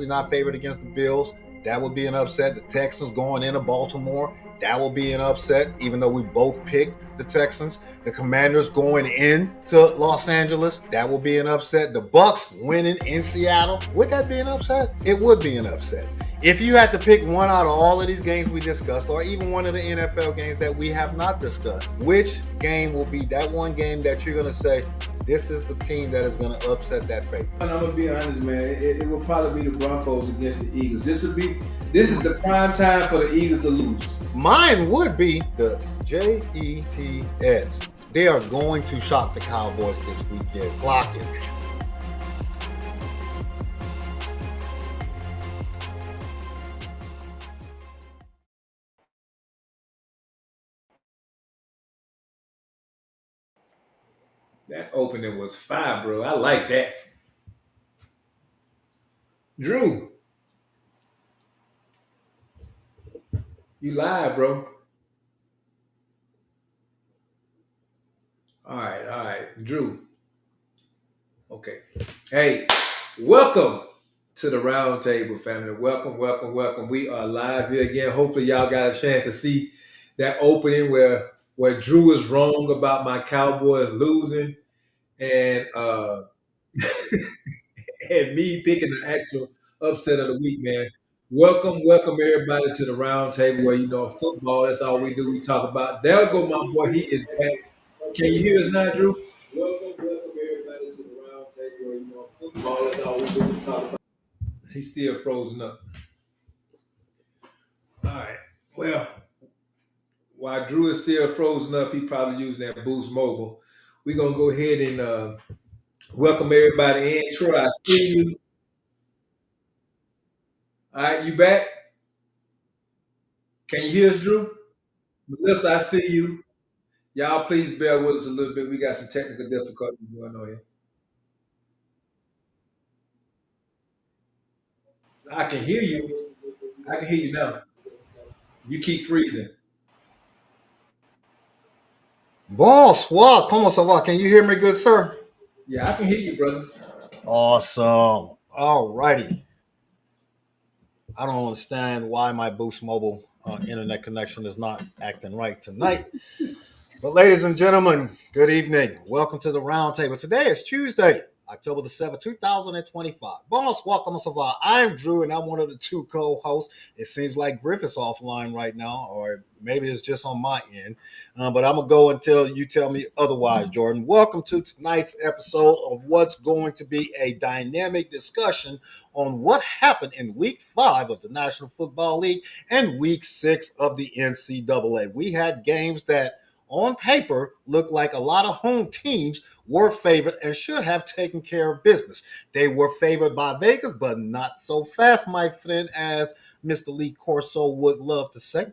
not favored against the Bills. That would be an upset. The Texans going into Baltimore. That will be an upset, even though we both picked the Texans. The Commanders going into Los Angeles. That will be an upset. The Bucks winning in Seattle. Would that be an upset? It would be an upset. If you had to pick one out of all of these games we discussed, or even one of the NFL games that we have not discussed, which game will be that one game that you're going to say, this is the team that is going to upset that favorite? And I'm gonna be honest, man. It will probably be the Broncos against the Eagles. This is the prime time for the Eagles to lose. Mine would be the Jets. They are going to shock the Cowboys this weekend. Block it. That opening was fire, bro. I like that. Drew, you live, bro. All right, Drew. Okay. Hey, welcome to the round table, family. Welcome. We are live here again. Hopefully, y'all got a chance to see that opening where Drew is wrong about my Cowboys losing, and and me picking the actual upset of the week, man. Welcome everybody to the round table where football. That's all we do. We talk about. There go my boy. He is back. Can you hear us now, Drew? Welcome everybody to the round table where football. That's all we do. We talk about. He's still frozen up. All right. Well, while Drew is still frozen up, he probably using that Boost Mobile. We're gonna go ahead and welcome everybody in. Troy, I see you. All right, you back? Can you hear us, Drew? Melissa, I see you. Y'all, please bear with us a little bit. We got some technical difficulties going on here. I can hear you. I can hear you now. You keep freezing. Bonsoir. Comment ça va? Can you hear me, good sir? Yeah, I can hear you, brother. Awesome. All righty. I don't understand why my Boost Mobile internet connection is not acting right tonight. But ladies and gentlemen, good evening. Welcome to the round table. Today is Tuesday, October the 7th, 2025. Bonsoir, comment ça va? I'm Drew, and I'm one of the two co-hosts. It seems like Griff is offline right now, or maybe it's just on my end. But I'm going to go until you tell me otherwise, Jordan. Welcome to tonight's episode of what's going to be a dynamic discussion on what happened in Week 5 of the National Football League and Week 6 of the NCAA. We had games that on paper looked like a lot of home teams were favored and should have taken care of business. They were favored by Vegas, but not so fast, my friend, as Mr. Lee Corso would love to say.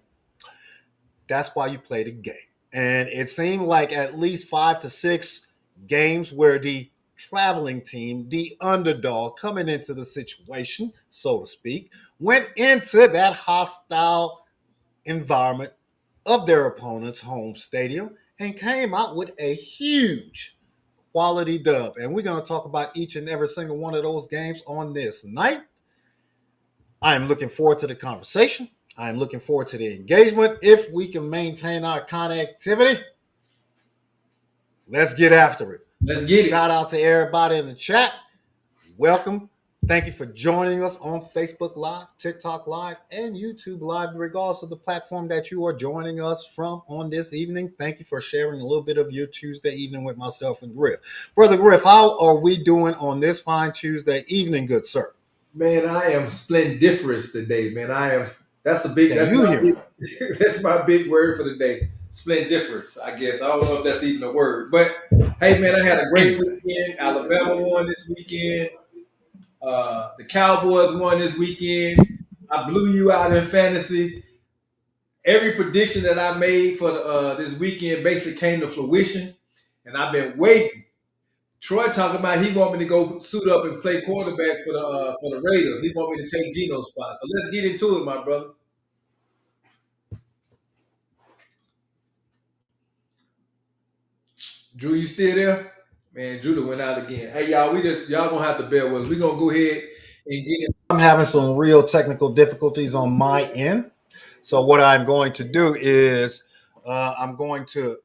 That's why you play the game. And it seemed like at least 5 to 6 games where the traveling team, the underdog coming into the situation, so to speak, went into that hostile environment of their opponent's home stadium and came out with a huge quality dub. And we're going to talk about each and every single one of those games on this night. I am looking forward to the conversation. I am looking forward to the engagement. If we can maintain our connectivity, let's get after it. Let's get it. Shout out to everybody in the chat. Welcome. Thank you for joining us on Facebook Live, TikTok Live, and YouTube Live, regardless of the platform that you are joining us from on this evening. Thank you for sharing a little bit of your Tuesday evening with myself and Griff. Brother Griff, how are we doing on this fine Tuesday evening, good sir? Man, I am splendiferous today, man. I am. That's a big. Can That's you my hear big, me? that's my big word for the day. Splendiferous, I guess. I don't know if that's even a word, but hey, man, I had a great weekend. Alabama won this weekend. The Cowboys won this weekend. I blew you out in fantasy. Every prediction that I made for this weekend basically came to fruition, and I've been waiting. Troy talking about he want me to go suit up and play quarterback for the Raiders. He want me to take Geno's spot. So let's get into it, my brother. Drew, you still there? Man, Drew went out again. Hey, y'all, y'all gonna have to bear with us. We're gonna go ahead and get it. I'm having some real technical difficulties on my end. So what I'm going to do is I'm going to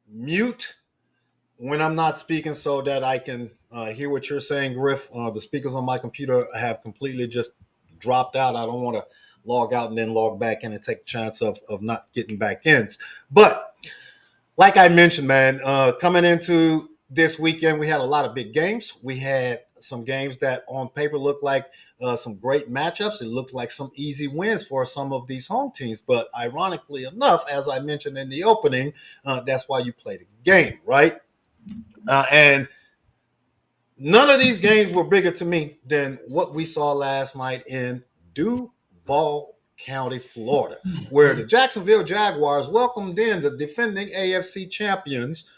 mute when I'm not speaking so that I can hear what you're saying, Griff. The speakers on my computer have completely just dropped out. I don't want to log out and then log back in and take a chance of not getting back in. But like I mentioned, man, coming into this weekend, we had a lot of big games. We had some games that on paper looked like some great matchups. It looked like some easy wins for some of these home teams. But ironically enough, as I mentioned in the opening, that's why you play the game, right? And none of these games were bigger to me than what we saw last night in Duval County, Florida, where the Jacksonville Jaguars welcomed in the defending AFC champions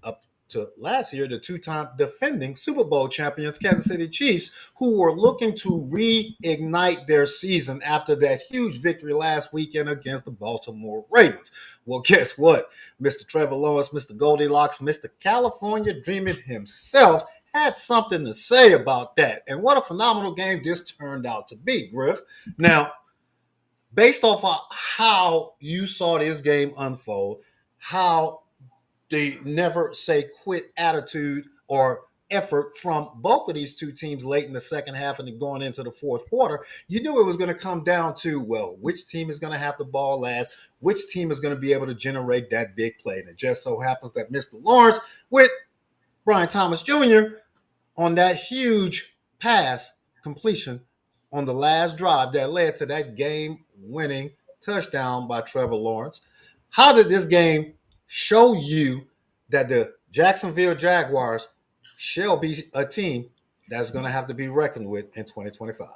up to last year, the two-time defending Super Bowl champions, Kansas City Chiefs, who were looking to reignite their season after that huge victory last weekend against the Baltimore Ravens. Well, guess what? Mr. Trevor Lawrence, Mr. Goldilocks, Mr. California Dreaming himself had something to say about that. And what a phenomenal game this turned out to be, Griff. Now, based off of how you saw this game unfold, how the never say quit attitude or effort from both of these two teams late in the second half and going into the fourth quarter, you knew it was going to come down to, well, which team is going to have the ball last, which team is going to be able to generate that big play. And it just so happens that Mr. Lawrence with Brian Thomas Jr. on that huge pass completion on the last drive that led to that game-winning touchdown by Trevor Lawrence. How did this game show you that the Jacksonville Jaguars shall be a team that's going to have to be reckoned with in 2025?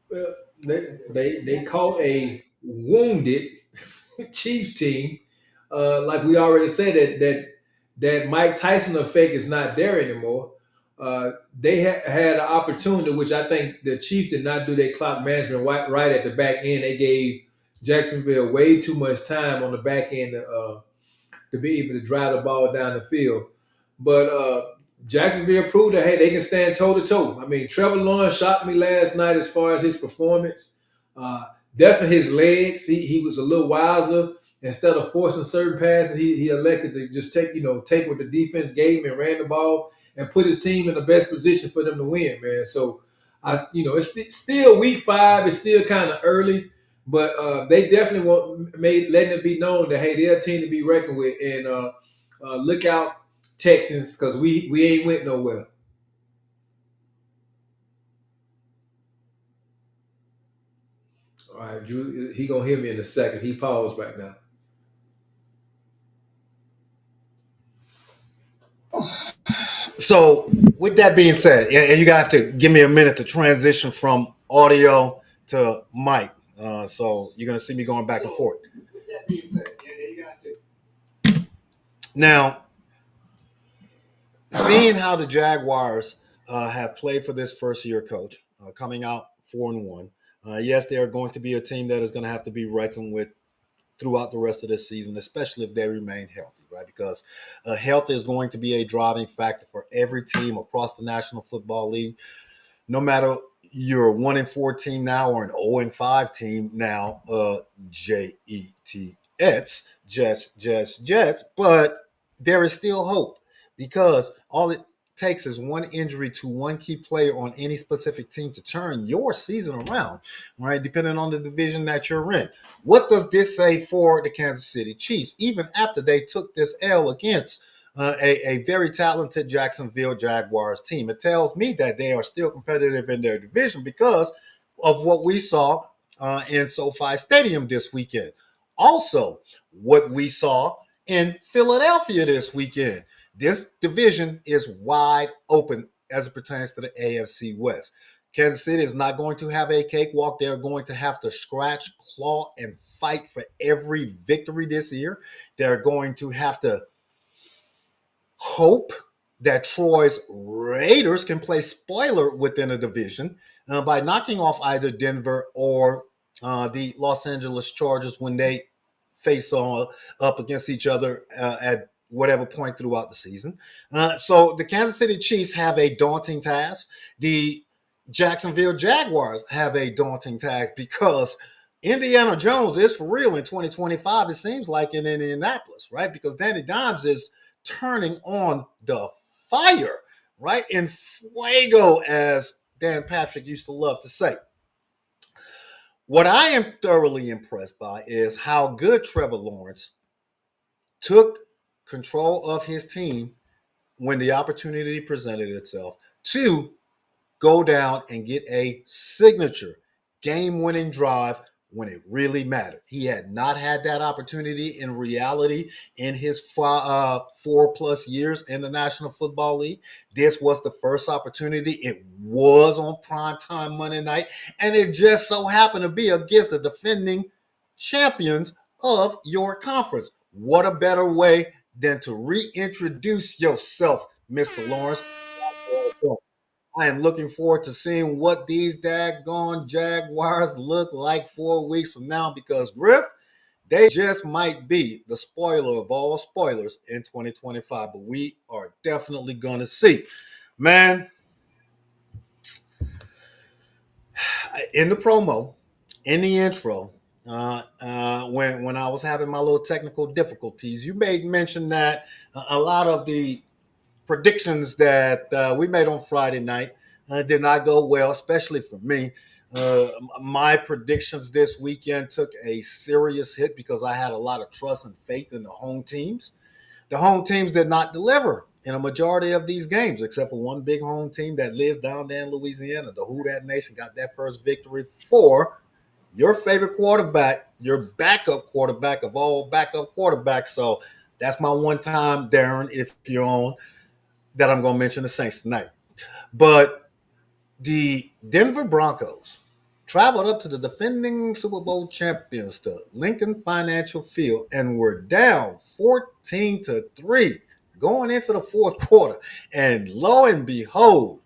Well, they caught a wounded Chiefs team. Like we already said, that Mike Tyson effect is not there anymore. They had an opportunity, which I think the Chiefs did not do their clock management right at the back end. They gave Jacksonville way too much time on the back end to be able to drive the ball down the field. But Jacksonville proved that, hey, they can stand toe to toe. I mean, Trevor Lawrence shocked me last night as far as his performance. Definitely his legs. He was a little wiser. Instead of forcing certain passes, he elected to just take what the defense gave him and ran the ball and put his team in the best position for them to win, man. So it's still week 5. It's still kind of early, but they definitely letting it be known that, hey, they're a team to be reckoned with, and look out, Texans, because we ain't went nowhere. All right, Drew, he gonna hear me in a second. He paused right now. So, with that being said, and you're going to have to give me a minute to transition from audio to mic. So, you're going to see me going back and forth. With that being said, you're going to have to. Now, seeing how the Jaguars have played for this first year coach, coming out 4-1, yes, they are going to be a team that is going to have to be reckoned with throughout the rest of this season, especially if they remain healthy, right? Because health is going to be a driving factor for every team across the National Football League. No matter you're a 1-4 team now or an 0-5 team now, Jets, but there is still hope because all it takes is one injury to one key player on any specific team to turn your season around, right? Depending on the division that you're in. What does this say for the Kansas City Chiefs? Even after they took this L against a very talented Jacksonville Jaguars team, it tells me that they are still competitive in their division because of what we saw in SoFi Stadium this weekend. Also, what we saw in Philadelphia this weekend. This division is wide open as it pertains to the AFC West. Kansas City is not going to have a cakewalk. They're going to have to scratch, claw, and fight for every victory this year. They're going to have to hope that Troy's Raiders can play spoiler within a division by knocking off either Denver or the Los Angeles Chargers when they face up against each other at whatever point throughout the season. So the Kansas City Chiefs have a daunting task. The Jacksonville Jaguars have a daunting task because Indiana Jones is for real in 2025. It seems like in Indianapolis, right? Because Danny Dimes is turning on the fire, right? In fuego, as Dan Patrick used to love to say. What I am thoroughly impressed by is how good Trevor Lawrence took control of his team when the opportunity presented itself to go down and get a signature game winning drive when it really mattered. He had not had that opportunity in reality in his 4+ years in the National Football League. This was the first opportunity. It was on primetime Monday night, and it just so happened to be against the defending champions of your conference. What a better way than to reintroduce yourself, Mr. Lawrence. I am looking forward to seeing what these daggone Jaguars look like 4 weeks from now because Griff, they just might be the spoiler of all spoilers in 2025. But we are definitely going to see. Man, in the promo, in the intro, when I was having my little technical difficulties, you made mention that a lot of the predictions that we made on Friday night did not go well, especially for me. My predictions this weekend took a serious hit because I had a lot of trust and faith in the home teams. The home teams did not deliver in a majority of these games, except for one big home team that lives down there in Louisiana. The Who Dat Nation got that first victory for your favorite quarterback, your backup quarterback of all backup quarterbacks. So that's my one time, Darren, if you're on, that I'm going to mention the Saints tonight. But the Denver Broncos traveled up to the defending Super Bowl champions to Lincoln Financial Field and were down 14-3 going into the fourth quarter. And lo and behold,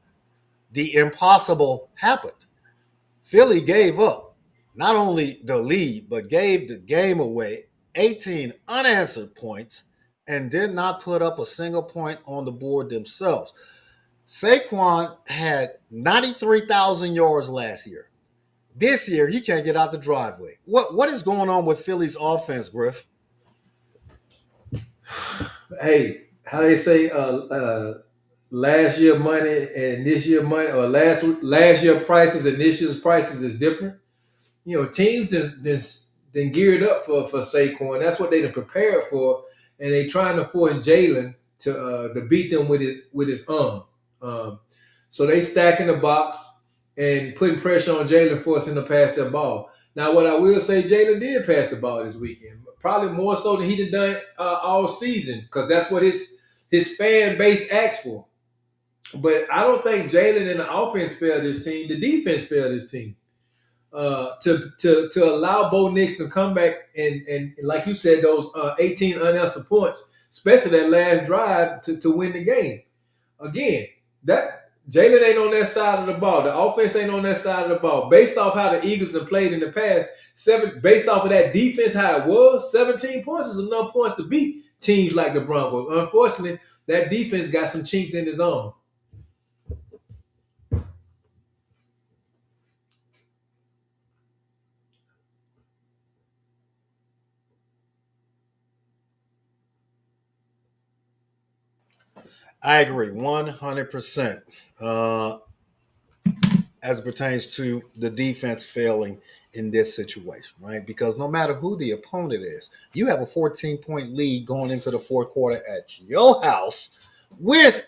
the impossible happened. Philly gave up not only the lead, but gave the game away, 18 unanswered points, and did not put up a single point on the board themselves. Saquon had 93,000 yards last year. This year, he can't get out the driveway. What is going on with Philly's offense, Griff? Hey, how they say, last year money and this year money, or last year prices and this year's prices is different. You know, teams then geared up for Saquon. That's what they done prepared for, and they trying to force Jalen to beat them with his arm. So they stacking the box and putting pressure on Jalen, forcing him to pass that ball. Now, what I will say, Jalen did pass the ball this weekend, probably more so than he done all season, because that's what his fan base asked for. But I don't think Jalen and the offense failed this team. The defense failed this team. To allow Bo Nix to come back and like you said, those 18 unanswered points, especially that last drive to win the game. Again, that Jalen ain't on that side of the ball. The offense ain't on that side of the ball. Based off how the Eagles have played in the past, based off of that defense, how it was, 17 points is enough points to beat teams like the Broncos. Unfortunately, that defense got some chinks in his armor. I agree 100% as it pertains to the defense failing in this situation, right? Because no matter who the opponent is, you have a 14-point lead going into the fourth quarter at your house with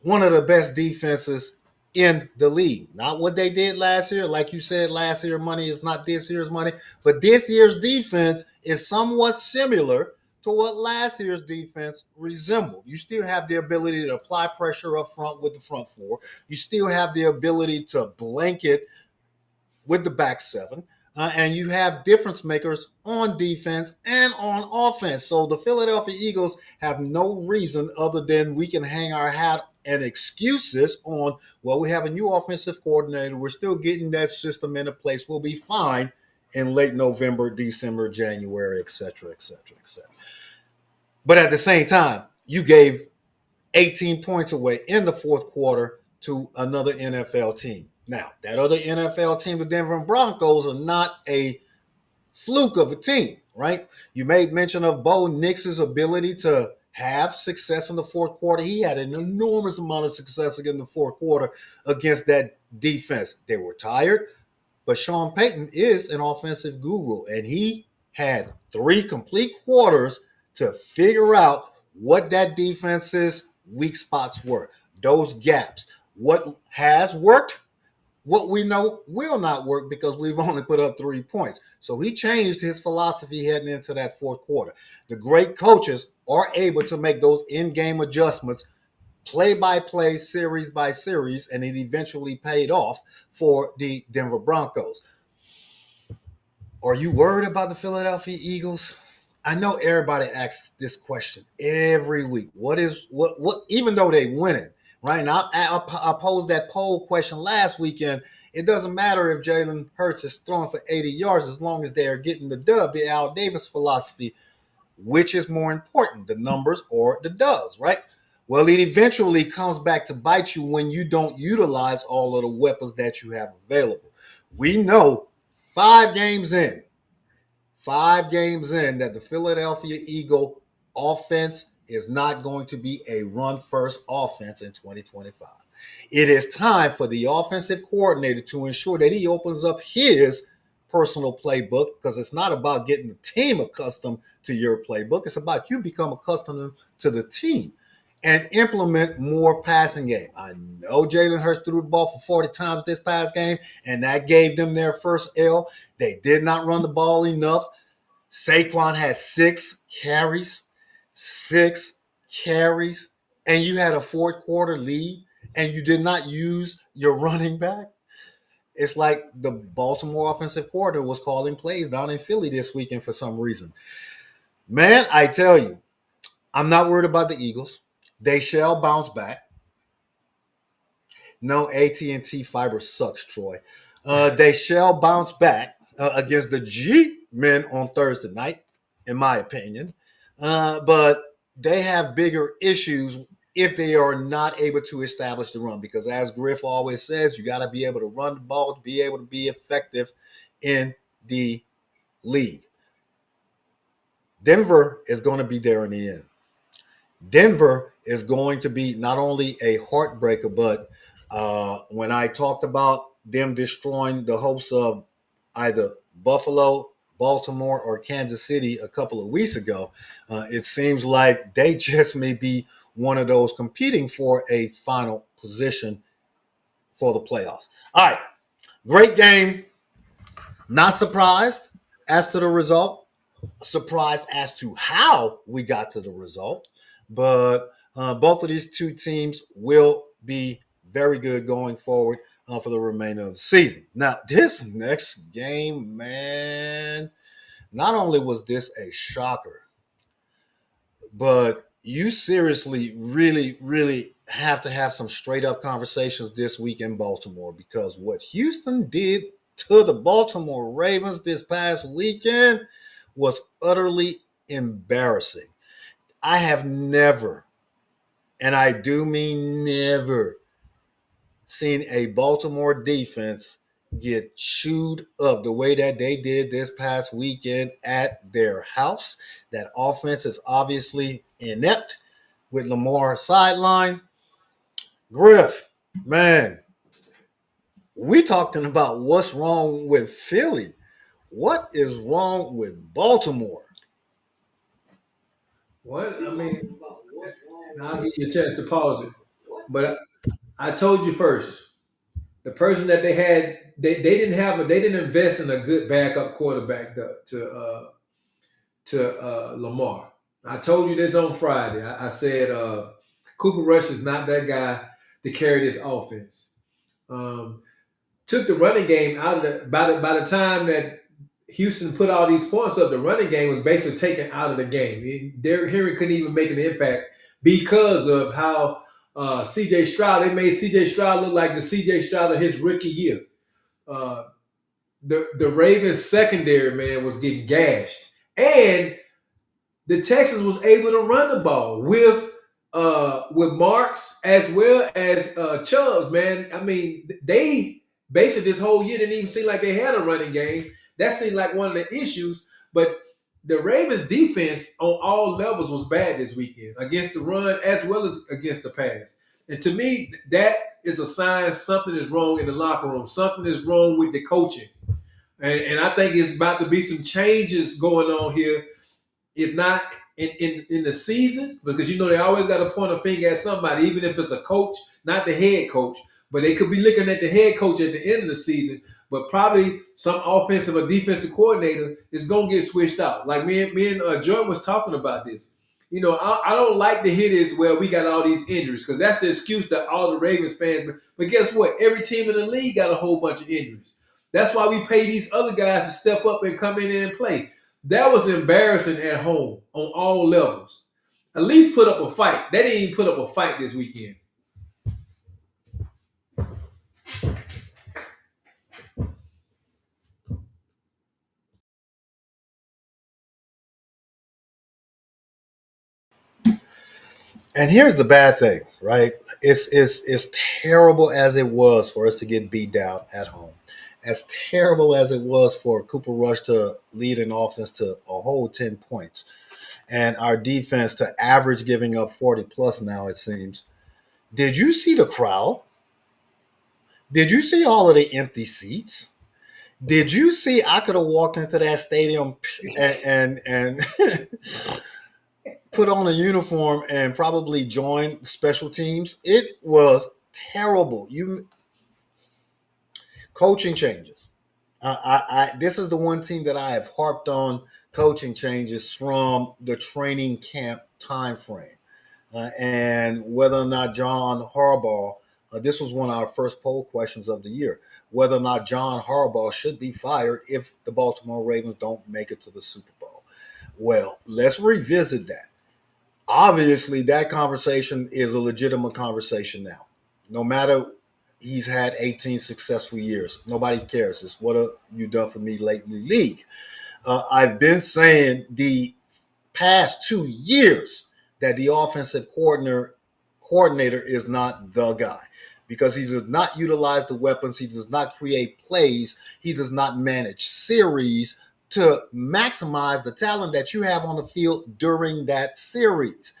one of the best defenses in the league. Not what they did last year. Like you said, last year's money is not this year's money, but this year's defense is somewhat similar to what last year's defense resembled. You still have the ability to apply pressure up front with the front four. You still have the ability to blanket with the back seven. And you have difference makers on defense and on offense. So the Philadelphia Eagles have no reason other than we can hang our hat and excuses on, well, we have a new offensive coordinator. We're still getting that system into place. We'll be fine in late November, December, January, et cetera, et cetera, et cetera. But at the same time, you gave 18 points away in the fourth quarter to another NFL team. Now, that other NFL team, the Denver Broncos, are not a fluke of a team, right? You made mention of Bo Nix's ability to have success in the fourth quarter. He had an enormous amount of success again in the fourth quarter against that defense. They were tired, but Sean Payton is an offensive guru, and he had 3 complete quarters to figure out what that defense's weak spots were, those gaps. What has worked, what we know will not work because we've only put up 3 points. So he changed his philosophy heading into that fourth quarter. The great coaches are able to make those in-game adjustments play by play, series by series, and it eventually paid off for the Denver Broncos. Are you worried about the Philadelphia Eagles? I know everybody asks this question every week. What even though they winning, right? And I posed that poll question last weekend. It doesn't matter if Jalen Hurts is throwing for 80 yards as long as they are getting the dub, the Al Davis philosophy. Which is more important, the numbers or the dubs, right? Well, it eventually comes back to bite you when you don't utilize all of the weapons that you have available. We know 5 games in, 5 games in, that the Philadelphia Eagle offense is not going to be a run first offense in 2025. It is time for the offensive coordinator to ensure that he opens up his personal playbook, because it's not about getting the team accustomed to your playbook. It's about you become accustomed to the team and implement more passing game. I know Jalen Hurts threw the ball for 40 times this past game, and that gave them their first L. They did not run the ball enough. Saquon had 6 carries, 6 carries, and you had a fourth quarter lead, and you did not use your running back. It's like the Baltimore offensive coordinator was calling plays down in Philly this weekend for some reason. Man, I tell you, I'm not worried about the Eagles. They shall bounce back. No, AT&T fiber sucks, Troy. They shall bounce back against the G-men on Thursday night, in my opinion. But they have bigger issues if they are not able to establish the run. Because as Griff always says, you got to be able to run the ball to be able to be effective in the league. Denver is going to be there in the end. Denver is going to be not only a heartbreaker, but when I talked about them destroying the hopes of either Buffalo, Baltimore, or Kansas City a couple of weeks ago, it seems like they just may be one of those competing for a final position for the playoffs. All right, great game. Not surprised as to the result. Surprised as to how we got to the result. But both of these two teams will be very good going forward for the remainder of the season. Now, this next game, man, not only was this a shocker, but you seriously, really, really have to have some straight up conversations this week in Baltimore, because what Houston did to the Baltimore Ravens this past weekend was utterly embarrassing. I have never, and I do mean never, seen a Baltimore defense get chewed up the way that they did this past weekend at their house. That offense is obviously inept with Lamar sideline. Griff, man, we talking about what's wrong with Philly. What is wrong with Baltimore? What I mean, and I'll give you a chance to pause it. But I told you first, the person that they had, they didn't have they didn't invest in a good backup quarterback to Lamar. I told you this on Friday. I said Cooper Rush is not that guy to carry this offense. Um, Took the running game out of the by the time that Houston put all these points up, the running game was basically taken out of the game. Derrick Henry couldn't even make an impact because of how C.J. Stroud. They made C.J. Stroud look like the C.J. Stroud of his rookie year. Uh, the Ravens secondary, man, was getting gashed, and the Texans was able to run the ball with Marks as well as Chubbs. Man, I mean, they basically this whole year didn't even seem like they had a running game. That seemed like one of the issues. But the Ravens defense on all levels was bad this weekend against the run as well as against the pass. And to me, that is a sign something is wrong in the locker room. Something is wrong with the coaching. And I think it's about to be some changes going on here, if not in the season, because they always got to point a finger at somebody, even if it's a coach, not the head coach, but they could be looking at the head coach at the end of the season. But probably some offensive or defensive coordinator is gonna get switched out. Like me and Jordan was talking about this. I don't like to hear this. Well, we got all these injuries because that's the excuse that all the Ravens fans. But guess what? Every team in the league got a whole bunch of injuries. That's why we pay these other guys to step up and come in and play. That was embarrassing at home on all levels. At least put up a fight. They didn't even put up a fight this weekend. And here's the bad thing, right? It's terrible as it was for us to get beat down at home. As terrible as it was for Cooper Rush to lead an offense to a whole 10 points and our defense to average giving up 40 plus now, it seems. Did you see the crowd? Did you see all of the empty seats? Did you see I could have walked into that stadium and put on a uniform and probably join special teams? It was terrible. Coaching changes. This is the one team that I have harped on coaching changes from the training camp time frame, and whether or not John Harbaugh. This was one of our first poll questions of the year. Whether or not John Harbaugh should be fired if the Baltimore Ravens don't make it to the Super Bowl. Well, let's revisit that. Obviously, that conversation is a legitimate conversation now. No matter he's had 18 successful years, nobody cares. It's what have you done for me lately, league. I've been saying the past 2 years that the offensive coordinator is not the guy because he does not utilize the weapons. He does not create plays. He does not manage series to maximize the talent that you have on the field during that series.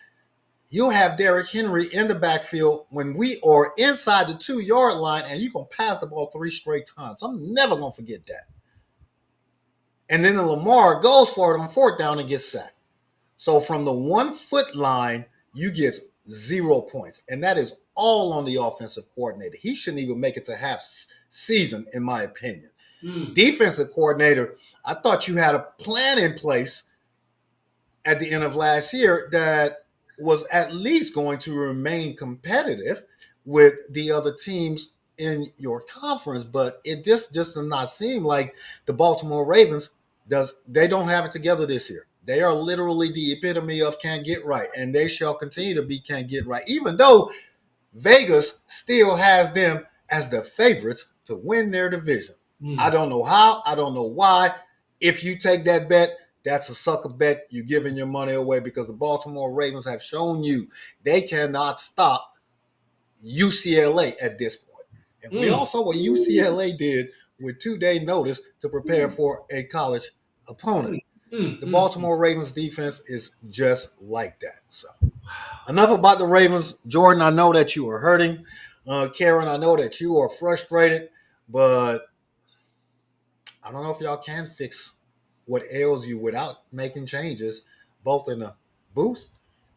You'll have Derrick Henry in the backfield when we are inside the 2-yard line and you can pass the ball 3 straight times. I'm never going to forget that. And then Lamar goes for it on 4th down and gets sacked. So from the 1 foot line, you get 0 points. And that is all on the offensive coordinator. He shouldn't even make it to half season, in my opinion. Defensive coordinator, I thought you had a plan in place at the end of last year that was at least going to remain competitive with the other teams in your conference. But it just does not seem like the Baltimore Ravens they don't have it together this year. They are literally the epitome of can't get right, and they shall continue to be can't get right, even though Vegas still has them as the favorites to win their division. I don't know how. I don't know why. If you take that bet, that's a sucker bet. You're giving your money away because the Baltimore Ravens have shown you they cannot stop UCLA at this point. And we all saw what UCLA did with 2-day notice to prepare for a college opponent. The Baltimore Ravens defense is just like that. So enough about the Ravens. Jordan, I know that you are hurting. Karen, I know that you are frustrated, but I don't know if y'all can fix what ails you without making changes, both in the booth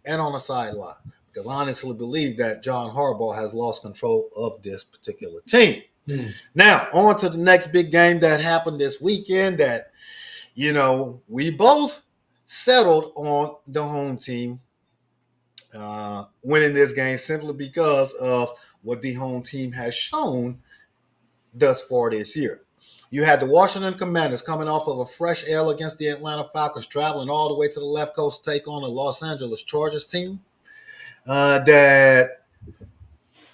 and on the sideline. Because I honestly believe that John Harbaugh has lost control of this particular team. Now, on to the next big game that happened this weekend that, we both settled on the home team winning this game simply because of what the home team has shown thus far this year. You had the Washington Commanders coming off of a fresh L against the Atlanta Falcons, traveling all the way to the left coast to take on the Los Angeles Chargers team that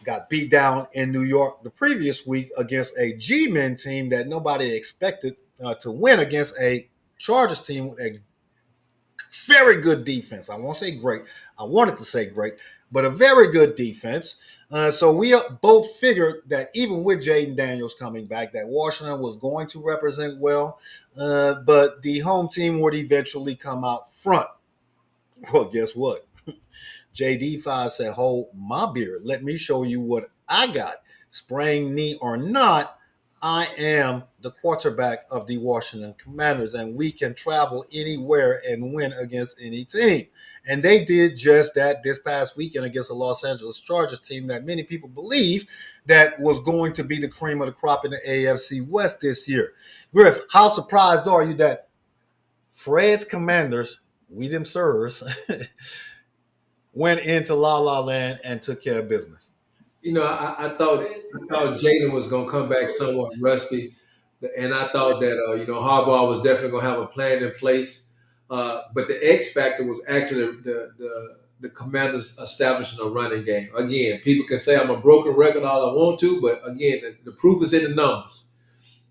got beat down in New York the previous week against a G-Men team that nobody expected to win against a Chargers team with a very good defense. I won't say great. I wanted to say great, but a very good defense. So we both figured that even with Jaden Daniels coming back, that Washington was going to represent well, but the home team would eventually come out front. Well, guess what? JD5 said, "Hold my beer. Let me show you what I got. Sprained knee or not, I am the quarterback of the Washington Commanders, and we can travel anywhere and win against any team." And they did just that this past weekend against the Los Angeles Chargers team that many people believe that was going to be the cream of the crop in the AFC West this year. Griff, how surprised are you that Fred's Commanders, we them sirs, went into La La Land and took care of business? I thought Jalen was going to come back somewhat rusty, and I thought that Harbaugh was definitely going to have a plan in place. But the X factor was actually the Commanders establishing a running game. Again, people can say I'm a broken record all I want to, but again, the proof is in the numbers.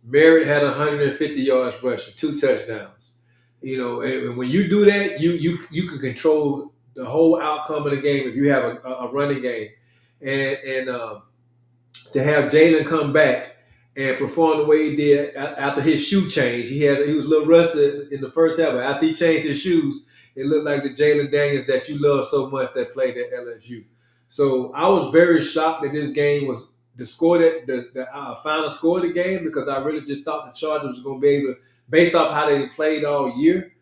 Merritt had 150 yards rushing, 2 touchdowns. And when you do that, you can control the whole outcome of the game if you have a running game. And to have Jalen come back and perform the way he did after his shoe change, he was a little rusted in the first half, but after he changed his shoes, it looked like the Jalen Daniels that you love so much that played at LSU. So I was very shocked that this game was the score that the final score of the game, because I really just thought the Chargers was going to be able to, based off how they played all year,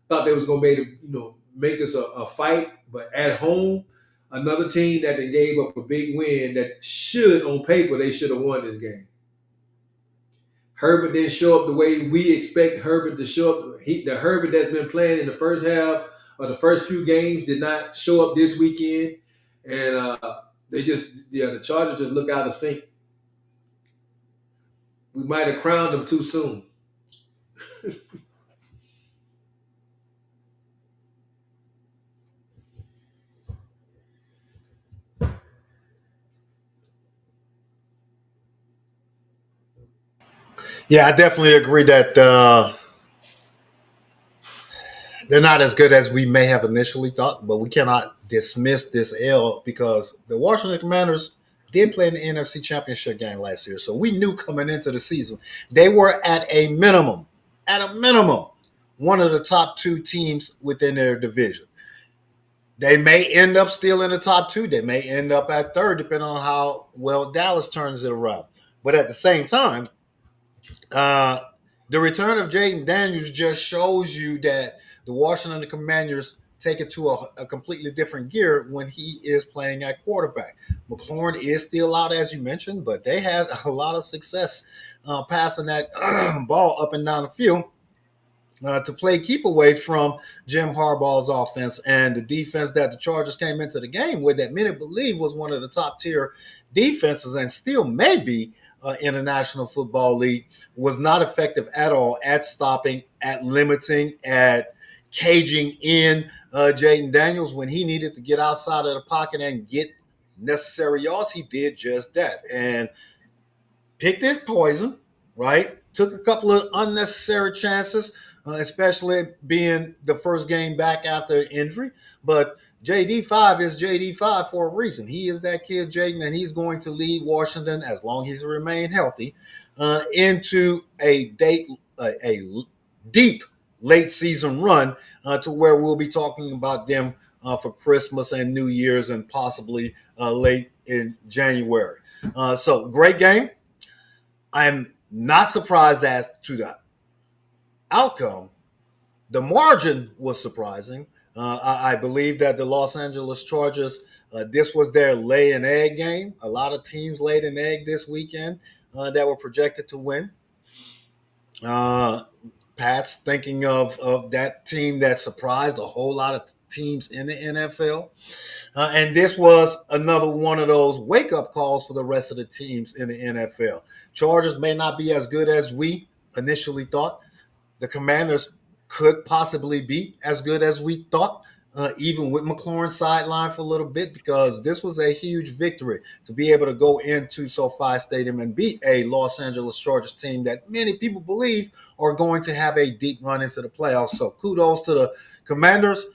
thought they was going to be able to make this a fight, but at home. Another team that they gave up a big win that on paper, they should have won this game. Herbert didn't show up the way we expect Herbert to show up. The Herbert that's been playing in the first half or the first few games did not show up this weekend. And the Chargers just look out of sync. We might have crowned them too soon. Yeah, I definitely agree that they're not as good as we may have initially thought, but we cannot dismiss this L because the Washington Commanders did play in the NFC Championship game last year. So we knew coming into the season they were at a minimum, one of the top two teams within their division. They may end up still in the top two. They may end up at third, depending on how well Dallas turns it around. But at the same time, uh, the return of Jaden Daniels just shows you that the Washington Commanders take it to a completely different gear when he is playing at quarterback. McLaurin is still out, as you mentioned, but they had a lot of success passing that ball up and down the field to play keep away from Jim Harbaugh's offense and the defense that the Chargers came into the game with that many believe was one of the top tier defenses and still may be in the National Football League, was not effective at all at stopping, at limiting, at caging in Jaden Daniels when he needed to get outside of the pocket and get necessary yards. He did just that and picked his poison, right? Took a couple of unnecessary chances, especially being the first game back after injury. But JD5 is JD5 for a reason. He is that kid, Jaden, and he's going to lead Washington, as long as he remains healthy, into a deep late season run to where we'll be talking about them for Christmas and New Year's and possibly late in January. So great game. I'm not surprised as to the outcome. The margin was surprising. I believe that the Los Angeles Chargers, this was their lay and egg game. A lot of teams laid an egg this weekend that were projected to win. Pat's thinking of that team that surprised a whole lot of teams in the NFL. And this was another one of those wake-up calls for the rest of the teams in the NFL. Chargers may not be as good as we initially thought. The Commanders could possibly be as good as we thought, even with McLaurin sidelined for a little bit, because this was a huge victory to be able to go into SoFi Stadium and beat a Los Angeles Chargers team that many people believe are going to have a deep run into the playoffs. So kudos to the Commanders.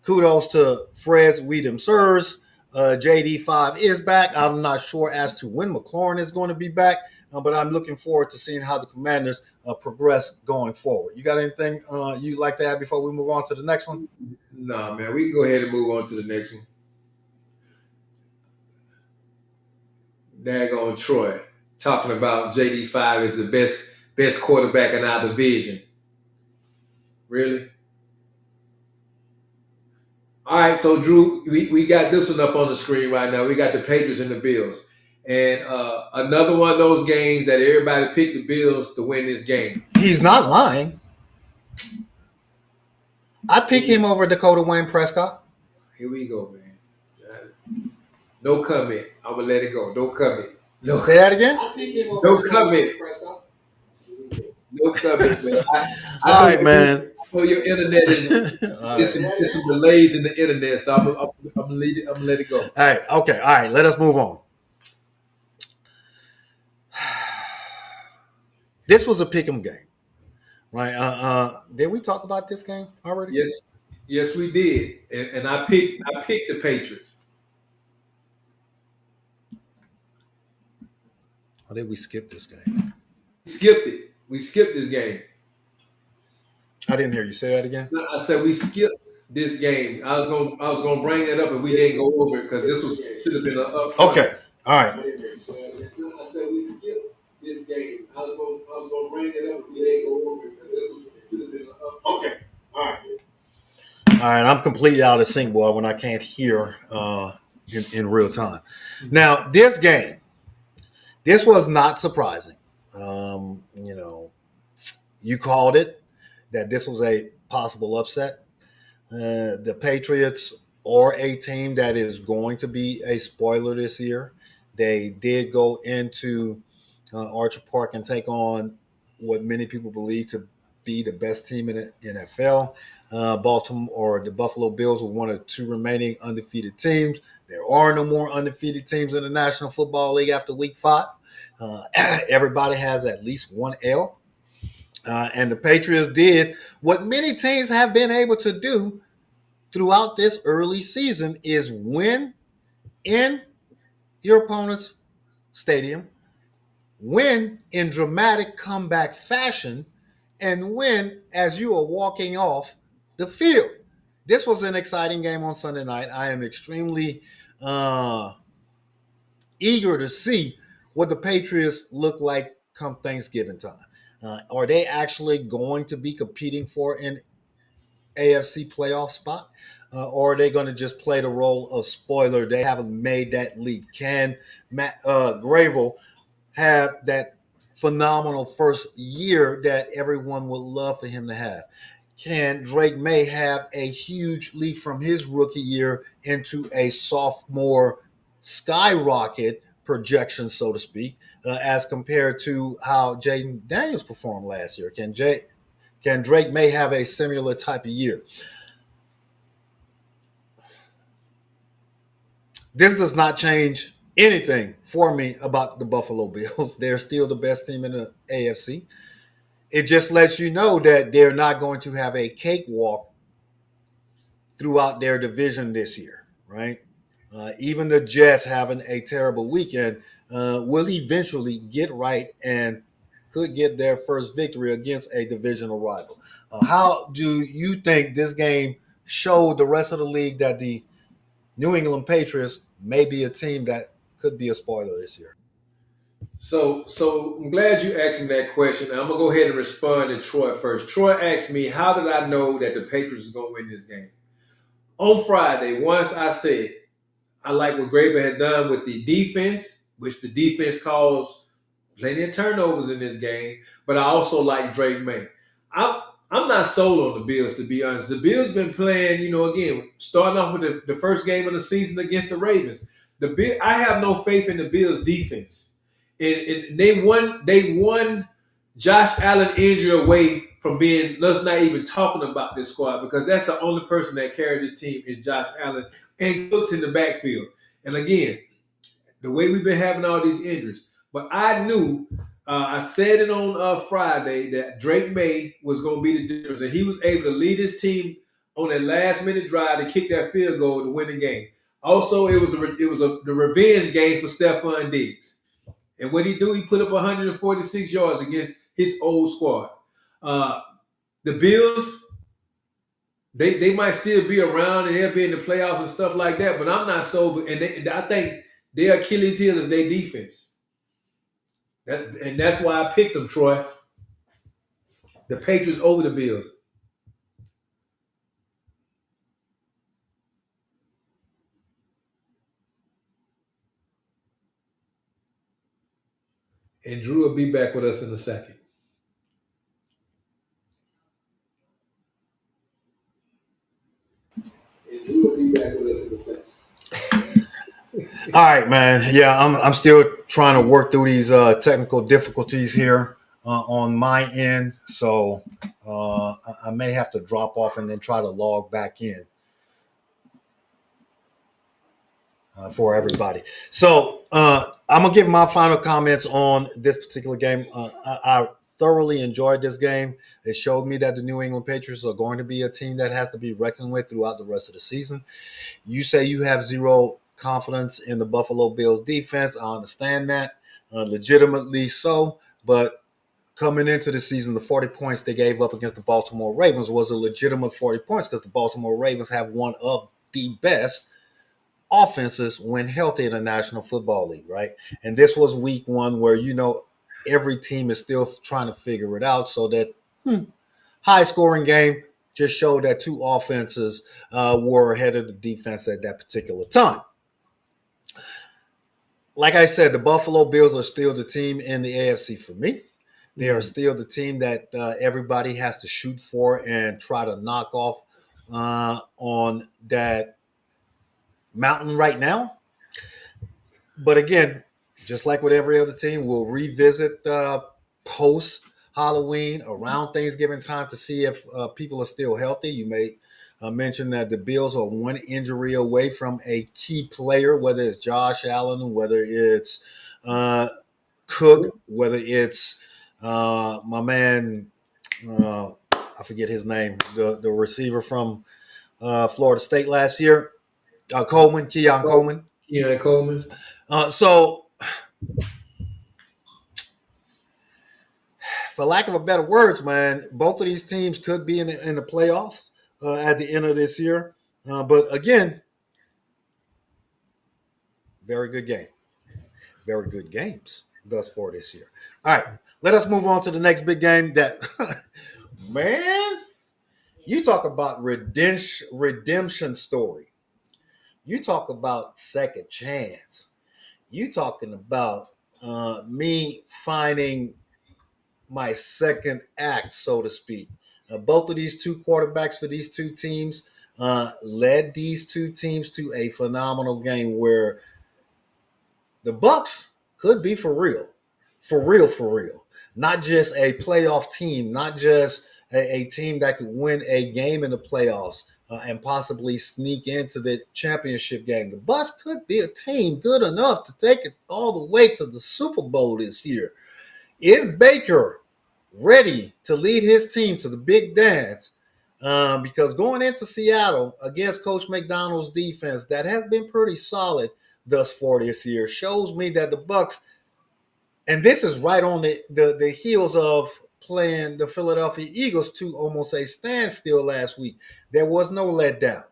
Kudos to Fred's We Them Sirs. JD5 is back. I'm not sure as to when McLaurin is going to be back, but I'm looking forward to seeing how the Commanders progress going forward. You got anything you'd like to add before we move on to the next one? Nah, man, we can go ahead and move on to the next one. Daggone Troy talking about JD5 is the best quarterback in our division. Really? All right, so Drew, we got this one up on the screen right now. We got the Patriots and the Bills. And another one of those games that everybody picked the Bills to win this game. He's not lying. I pick him over Dakota Wayne Prescott. Here we go, man. No comment. I'm gonna let it go. No comment. No. Say that again. No comment. No comment, man. All right, man. I know your internet is there's some delays in the internet, so I'm gonna let it go. All right. Okay. All right. Let us move on. This was a pick'em game, right? Did we talk about this game already? Yes, we did, and I picked the Patriots. Or did we skip this game? Skipped it. We skipped this game. I didn't hear you say that again. I said we skipped this game. I was gonna bring that up, and we didn't go over it because this should have been an upfront. Okay. All right. I said we skipped this game. I was gonna bring that up, and we didn't go over it because this should have been an upfront. Okay. All right. All right. I'm completely out of sync, boy, when I can't hear in real time. Now, this game, this was not surprising. You called it that this was a possible upset. The Patriots are a team that is going to be a spoiler this year. They did go into Archer Park and take on what many people believe to be the best team in the NFL. Baltimore or the Buffalo Bills were one of the two remaining undefeated teams. There are no more undefeated teams in the National Football League after Week 5. Everybody has at least one L. And the Patriots did what many teams have been able to do throughout this early season is win in your opponent's stadium, win in dramatic comeback fashion, and win as you are walking off the field. This was an exciting game on Sunday night. I am extremely eager to see what the Patriots look like come Thanksgiving time. Are they actually going to be competing for an AFC playoff spot? Or are they going to just play the role of spoiler? They haven't made that leap. Can Matt Gravel have that phenomenal first year that everyone would love for him to have? Can Drake May have a huge leap from his rookie year into a sophomore skyrocket projection, so to speak, as compared to how Jaden Daniels performed last year? Can Drake May have a similar type of year? This does not change anything for me about the Buffalo Bills. They're still the best team in the AFC. It just lets you know that they're not going to have a cakewalk throughout their division this year, right? Even the Jets having a terrible weekend will eventually get right and could get their first victory against a divisional rival. How do you think this game showed the rest of the league that the New England Patriots may be a team that could be a spoiler this year? So I'm glad you asked me that question. I'm gonna go ahead and respond to Troy first. Troy asked me, "How did I know that the Patriots is gonna win this game?" On Friday, once I said I like what Graber has done with the defense, which the defense caused plenty of turnovers in this game. But I also like Drake May. I'm not sold on the Bills, to be honest. The Bills been playing, again, starting off with the first game of the season against the Ravens. I have no faith in the Bills defense. And they won Josh Allen injury away from being, let's not even talking about this squad, because that's the only person that carried this team is Josh Allen and Cooks in the backfield. And again, the way we've been having all these injuries. But I knew, I said it on Friday, that Drake May was going to be the difference. And he was able to lead his team on that last minute drive to kick that field goal to win the game. Also, it was the revenge game for Stephon Diggs. And what he do? He put up 146 yards against his old squad. Uh, the Bills, they might still be around and they'll be in the playoffs and stuff like that. But I'm not so. And I think their Achilles heel is their defense. And that's why I picked them, Troy. The Patriots over the Bills. And Drew will be back with us in a second. And Drew will be back with us in a second. All right, man. Yeah, I'm still trying to work through these technical difficulties here on my end, so I may have to drop off and then try to log back in for everybody. So I'm gonna give my final comments on this particular game. I thoroughly enjoyed this game. It showed me that the New England Patriots are going to be a team that has to be reckoned with throughout the rest of the season. You say you have zero confidence in the Buffalo Bills defense. I understand that, legitimately so. But coming into the season, the 40 points they gave up against the Baltimore Ravens was a legitimate 40 points because the Baltimore Ravens have one of the best offenses when healthy in the National Football League, right? And this was week one where, every team is still trying to figure it out, so that high scoring game just showed that two offenses were ahead of the defense at that particular time. Like I said, the Buffalo Bills are still the team in the AFC for me. They are still the team that everybody has to shoot for and try to knock off on that mountain right now. But again, just like with every other team, we'll revisit post Halloween around Thanksgiving time to see if people are still healthy. You may mention that the Bills are one injury away from a key player, whether it's Josh Allen, whether it's Cook, whether it's my man, I forget his name, the receiver from Florida State last year, Keon Coleman. Yeah, Coleman. So, for lack of a better words, man, both of these teams could be in the playoffs at the end of this year. But again, very good game. Very good games thus far this year. All right, let us move on to the next big game that, man, you talk about redemption story. You talk about second chance. You talking about me finding my second act, so to speak. Both of these two quarterbacks for these two teams led these two teams to a phenomenal game where the Bucks could be for real, for real, for real. Not just a playoff team, not just a team that could win a game in the playoffs and possibly sneak into the championship game. The Bucks could be a team good enough to take it all the way to the Super Bowl this year. Is Baker ready to lead his team to the big dance? Because going into Seattle against Coach McDonald's defense that has been pretty solid thus far this year shows me that the Bucks, and this is right on the heels of playing the Philadelphia Eagles to almost a standstill last week. There was no letdown,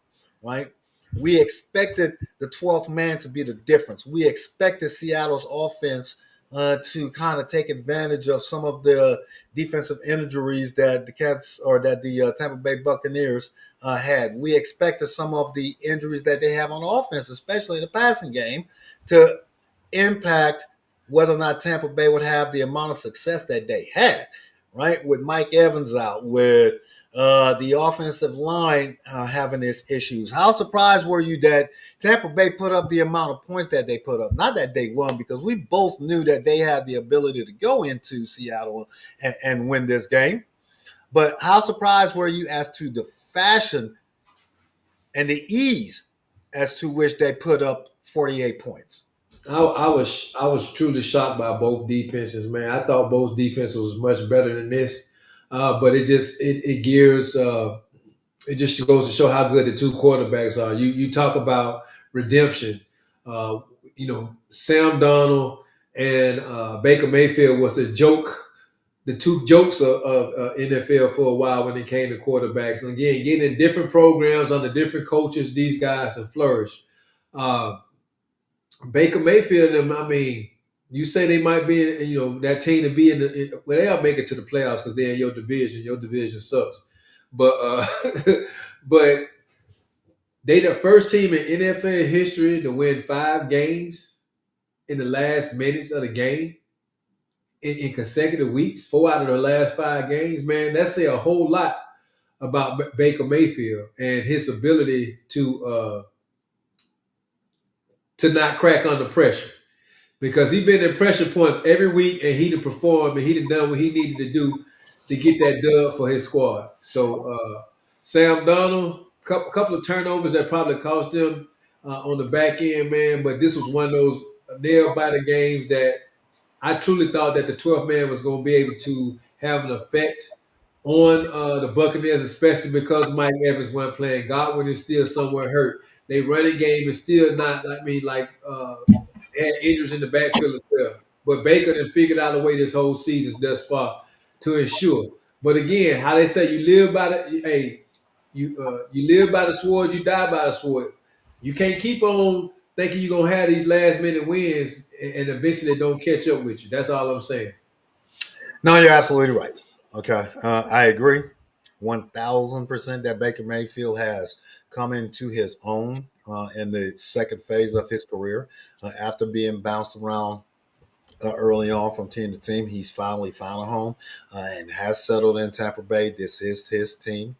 right? We expected the 12th man to be the difference. We expected Seattle's offense to kind of take advantage of some of the defensive injuries that the Cats or that the Tampa Bay Buccaneers had. We expected some of the injuries that they have on offense, especially in the passing game, to impact whether or not Tampa Bay would have the amount of success that they had, right? With Mike Evans out, with the offensive line having its issues. How surprised were you that Tampa Bay put up the amount of points that they put up? Not that they won, because we both knew that they had the ability to go into Seattle and win this game. But how surprised were you as to the fashion and the ease as to which they put up 48 points? I was truly shocked by both defenses, man. I thought both defenses was much better than this, but it gears. It just goes to show how good the two quarterbacks are. You talk about redemption. Uh, Sam Darnold and Baker Mayfield was the two jokes of NFL for a while when it came to quarterbacks. And again, getting in different programs under different coaches, these guys have flourished. Uh, Baker Mayfield, I mean, you say they might be, that team to be well, they'll make it to the playoffs because they're in your division. Your division sucks, but but they the first team in NFL history to win 5 games in the last minutes of the game in consecutive weeks. 4 out of the last 5 games, man, that say a whole lot about Baker Mayfield and his ability to not crack under pressure. Because he been in pressure points every week and he done performed and he done done what he needed to do to get that dub for his squad. So Sam Donald, couple of turnovers that probably cost them on the back end, man. But this was one of those nail biter games that I truly thought that the 12th man was going to be able to have an effect on the Buccaneers, especially because Mike Evans wasn't playing. Godwin is still somewhere hurt. They running game is still not, they had injuries in the backfield as well. But Baker done figured out a way this whole season thus far to ensure. But again, how they say you live by the you live by the sword, you die by the sword. You can't keep on thinking you're gonna have these last minute wins and eventually they don't catch up with you. That's all I'm saying. No, you're absolutely right. Okay, I agree 1,000% that Baker Mayfield has come into his own in the second phase of his career after being bounced around early on from team to team. He's finally found a home and has settled in Tampa Bay. This is his team.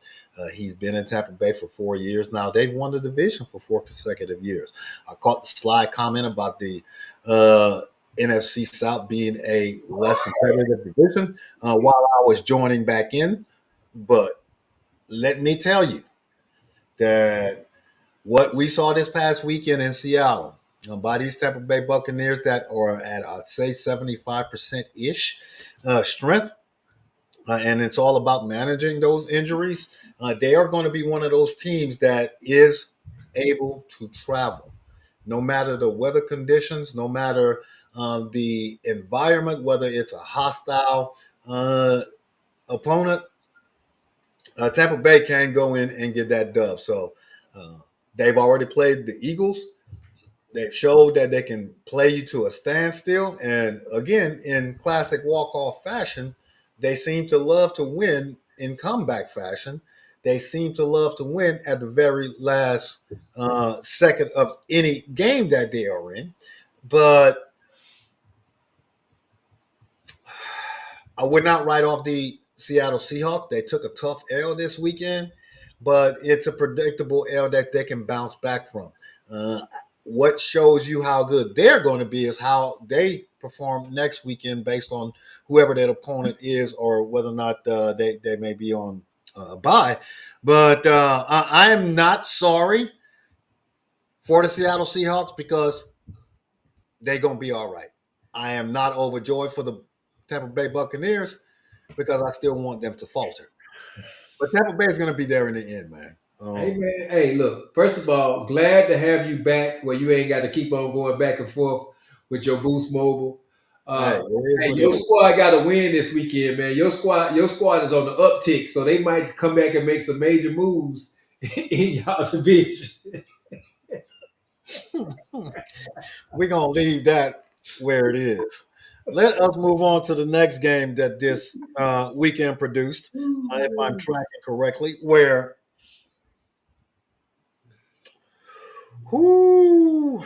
He's been in Tampa Bay for 4 years now. They've won the division for 4 consecutive years. I caught the sly comment about the NFC South being a less competitive division while I was joining back in. But let me tell you that what we saw this past weekend in Seattle by these Tampa Bay Buccaneers that are at, I'd say, 75% ish strength, and it's all about managing those injuries. They are going to be one of those teams that is able to travel, no matter the weather conditions, no matter the environment, whether it's a hostile opponent. Tampa Bay can go in and get that dub. So uh, they've already played the Eagles. They've showed that they can play you to a standstill. And again, in classic walk-off fashion, they seem to love to win in comeback fashion. They seem to love to win at the very last second of any game that they are in. But I would not write off the Seattle Seahawks. They took a tough L this weekend, but it's a predictable L that they can bounce back from. What shows you how good they're going to be is how they perform next weekend based on whoever that opponent is or whether or not they may be on a bye. But I am not sorry for the Seattle Seahawks because they're going to be all right. I am not overjoyed for the Tampa Bay Buccaneers because I still want them to falter. But Tampa Bay is going to be there in the end, man. Hey man, hey, look, first of all, glad to have you back where you ain't got to keep on going back and forth with your Boost Mobile. Hey, Uh, it is hey, what it your is. squad got to win this weekend, man. Your squad is on the uptick, so they might come back and make some major moves in y'all division. We're going to leave that where it is. Let us move on to the next game that this weekend produced, if I'm tracking correctly, where whoo,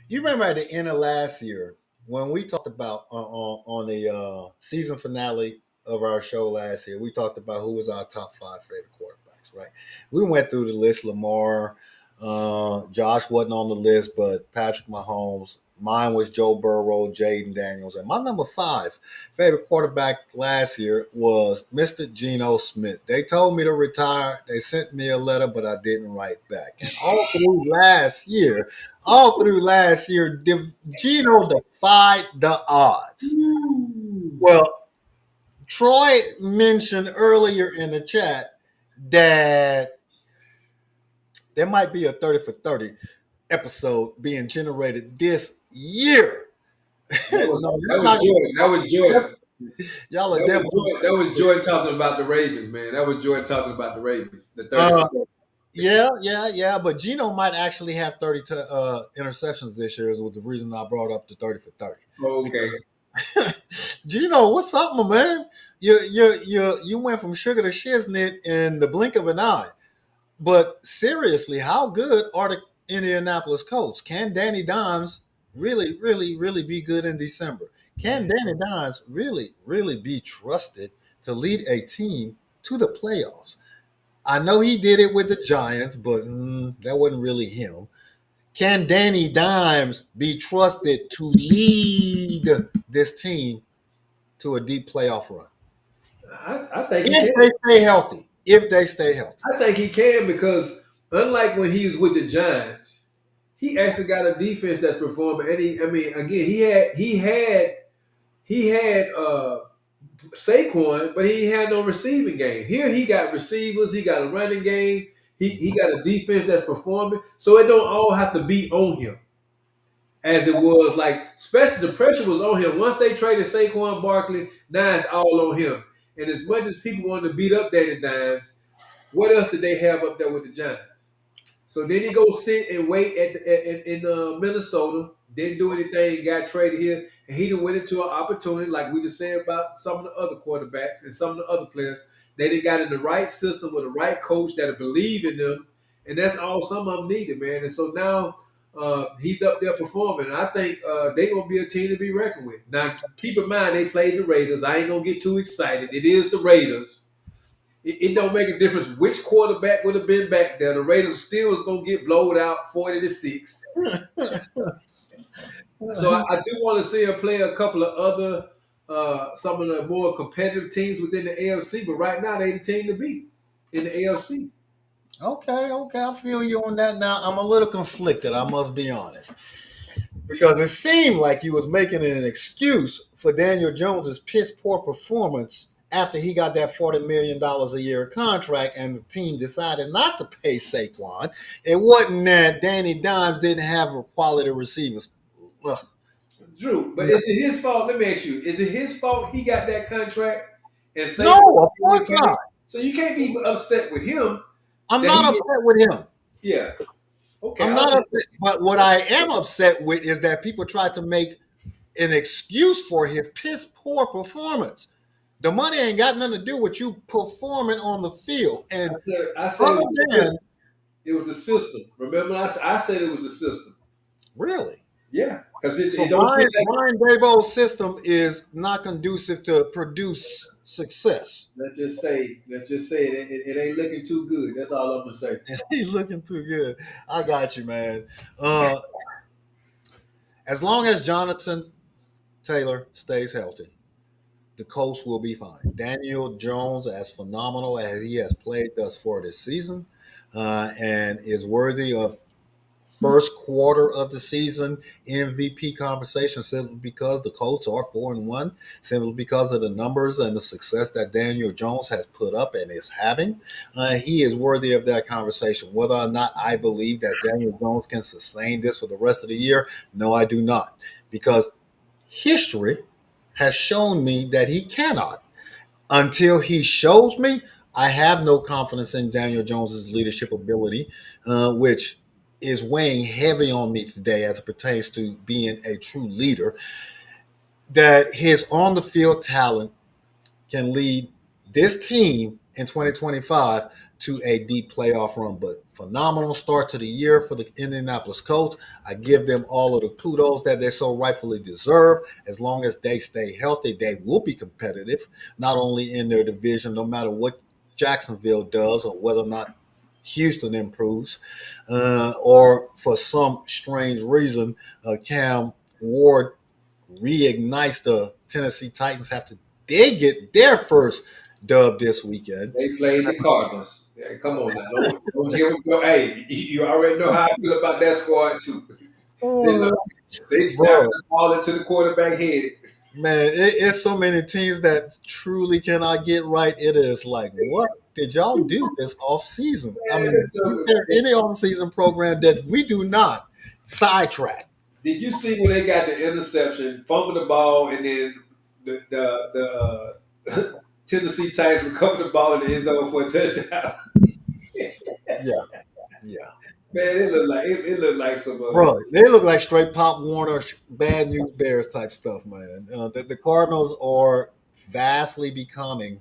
you remember at the end of last year when we talked about on the season finale of our show last year, we talked about who was our top five favorite quarterbacks, right? We went through the list. Lamar, Josh wasn't on the list, but Patrick Mahomes. Mine was Joe Burrow, Jaden Daniels, and my number five favorite quarterback last year was Mr. Geno Smith. They told me to retire. They sent me a letter, but I didn't write back. And all through last year, Geno defied the odds. Well, Troy mentioned earlier in the chat that There might be a 30 for 30 episode being generated this year. That was No, that was Jordan. That was Jordan. y'all are That was definitely. Jordan. That was Jordan talking about the Ravens, man. That was Jordan talking about the Ravens. The 30 Uh, for 30. yeah. But Gino might actually have 30 interceptions this year. Is the reason I brought up the 30 for 30. Okay. Because Gino, what's up, my man? You went from sugar to shiznit in the blink of an eye. But seriously, how good are the Indianapolis Colts? Can Danny Dimes really be good in December? Can Danny Dimes really be trusted to lead a team to the playoffs? I know he did it with the Giants, but that wasn't really him. Can Danny Dimes be trusted to lead this team to a deep playoff run? I think he If can. they stay healthy. If they stay healthy. I think he can because unlike when he was with the Giants, he actually got a defense that's performing. And I mean, again, he had Saquon, but he had no receiving game. Here he got receivers, he got a running game, he got a defense that's performing. So it don't all have to be on him as it was like, especially the pressure was on him. Once they traded Saquon Barkley, now it's all on him. And as much as people wanted to beat up Danny Dimes, what else did they have up there with the Giants? So then he go sit and wait in Minnesota. Didn't do anything. Got traded here, and he done went into an opportunity, like we just said about some of the other quarterbacks and some of the other players. They done got in the right system with the right coach that believe in them, and that's all some of them needed, man. And so now he's up there performing. And I think they're gonna be a team to be reckoned with. Now, keep in mind they played the Raiders. I ain't gonna get too excited. It is the Raiders. It don't make a difference which quarterback would have been back there. The Raiders still was gonna get blowed out 40-6. So I do want to see him play a couple of other some of the more competitive teams within the AFC, but right now they the team to beat in the AFC. Okay, I feel you on that. Now I'm a little conflicted, I must be honest. Because it seemed like he was making an excuse for Daniel Jones's piss poor performance after he got that $40 million a year contract and the team decided not to pay Saquon. It wasn't that Danny Dimes didn't have quality receivers. Ugh. Drew, but is it his fault? Let me ask you: is it his fault he got that contract and No, Saquon of didn't course get paid? not. So you can't be upset with him I'm that not he. upset with him. Yeah. Okay. I'm I not was upset. But what I am upset with is that people try to make an excuse for his piss poor performance. The money ain't got nothing to do with you performing on the field. And I said it other was a than system. It was a system. Remember, I said it was a system. really, Yeah, because it so don't seem like. Brian Daboll's system is not conducive to produce success. Let's just say it ain't looking too good. That's all I'm gonna say. He's looking too good. I got you, man. Uh, as long as Jonathan Taylor stays healthy, the Colts will be fine. Daniel Jones, as phenomenal as he has played thus far this season, and is worthy of first quarter of the season MVP conversation simply because the Colts are 4-1, simply because of the numbers and the success that Daniel Jones has put up and is having. He is worthy of that conversation. Whether or not I believe that Daniel Jones can sustain this for the rest of the year, no, I do not, because history has shown me that he cannot. Until he shows me, I have no confidence in Daniel Jones's leadership ability, which is weighing heavy on me today as it pertains to being a true leader. That his on the field talent can lead this team in 2025 to a deep playoff run. But phenomenal start to the year for the Indianapolis Colts. I give them all of the kudos that they so rightfully deserve. As long as they stay healthy, they will be competitive, not only in their division, no matter what Jacksonville does or whether or not Houston improves, or for some strange reason, Cam Ward reignites the Tennessee Titans after they get their first dub this weekend. They played the Cardinals. Yeah, come on now, don't give them. Hey, you already know how I feel about that squad too. They Oh, look, they snapped bro, the ball into the quarterback head. Man, it's so many teams that truly cannot get right. It is like, what did y'all do this off season? I Man, mean, is there any off season program that we do not sidetrack? did you see when they got the interception, fumbled the ball, and then the Tennessee Titans recovered the ball in the end zone for a touchdown? Yeah, yeah, Man, it looked like some bro. They look like straight Pop Warner, bad news bears type stuff, man. The Cardinals are vastly becoming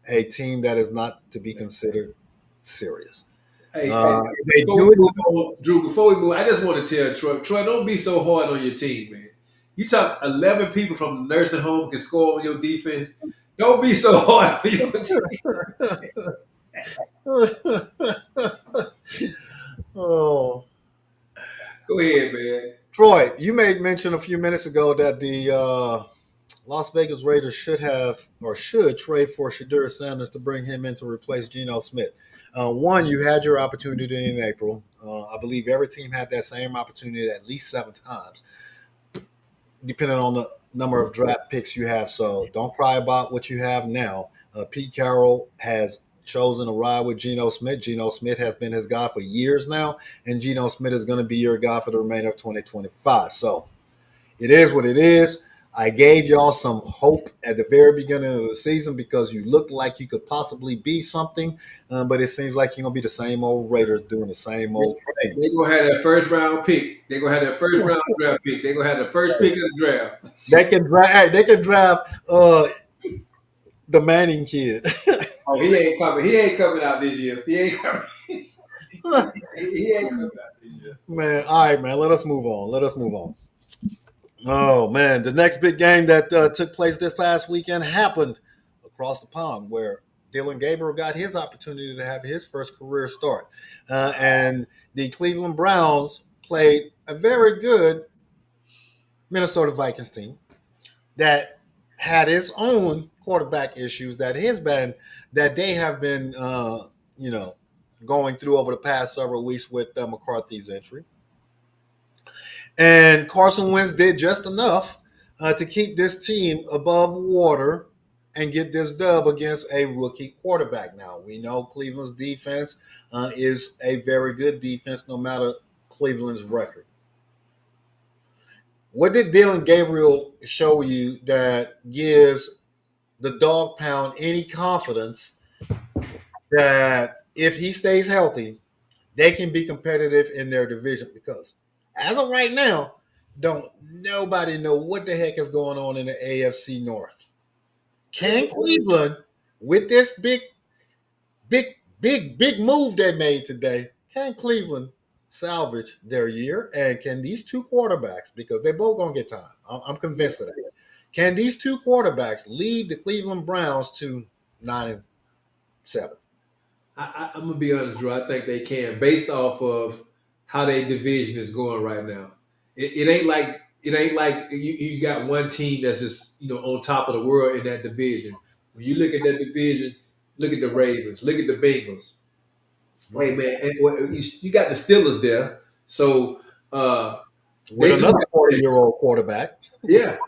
a team that is not to be considered serious. hey, They before we do it. move on, Drew, before we move, I just want to tell Troy, don't be so hard on your team, man. You talk 11 people from the nursing home can score on your defense. Don't be so hard on your team. Oh, Go ahead, man. Troy, you made mention a few minutes ago that the Las Vegas Raiders should have or should trade for Shadur Sanders to bring him in to replace Geno Smith. One, you had your opportunity in April. I believe every team had that same opportunity at least 7 times, depending on the number of draft picks you have. So don't cry about what you have now. Pete Carroll has chosen to ride with Geno Smith. Geno Smith has been his guy for years now, and Geno Smith is going to be your guy for the remainder of 2025. So it is what it is. I gave y'all some hope at the very beginning of the season because you looked like you could possibly be something, but it seems like you're going to be the same old Raiders doing the same old They're things. gonna have that first round pick. They're gonna have that first round draft pick. They're gonna have the first pick of the draft. They can draft the Manning kid. Oh, he ain't coming. He ain't coming out this year. He ain't coming. He ain't coming out this year. Man, all right, man. Let us move on. Let us move on. Oh man, the next big game that took place this past weekend happened across the pond, where Dylan Gabriel got his opportunity to have his first career start, and the Cleveland Browns played a very good Minnesota Vikings team that had its own quarterback issues that they have been you know going through over the past several weeks with McCarthy's entry. And Carson Wentz did just enough to keep this team above water and get this dub against a rookie quarterback. Now, we know Cleveland's defense is a very good defense no matter Cleveland's record. What did Dylan Gabriel show you that gives the dog pound any confidence that if he stays healthy, they can be competitive in their division? Because as of right now, don't nobody know what the heck is going on in the AFC North. Can Cleveland, with this big move they made today, can Cleveland salvage their year? And can these two quarterbacks, because they're both gonna get time, I'm convinced of that. Can these two quarterbacks lead the Cleveland Browns to 9-7? I'm gonna be honest, Drew. I think they can, based off of how their division is going right now. It ain't like you got one team that's just on top of the world in that division. When you look at that division, look at the Ravens, look at the Bengals. Hey man, and you got the Steelers there, so With they do another have. 40-year-old quarterback. Yeah,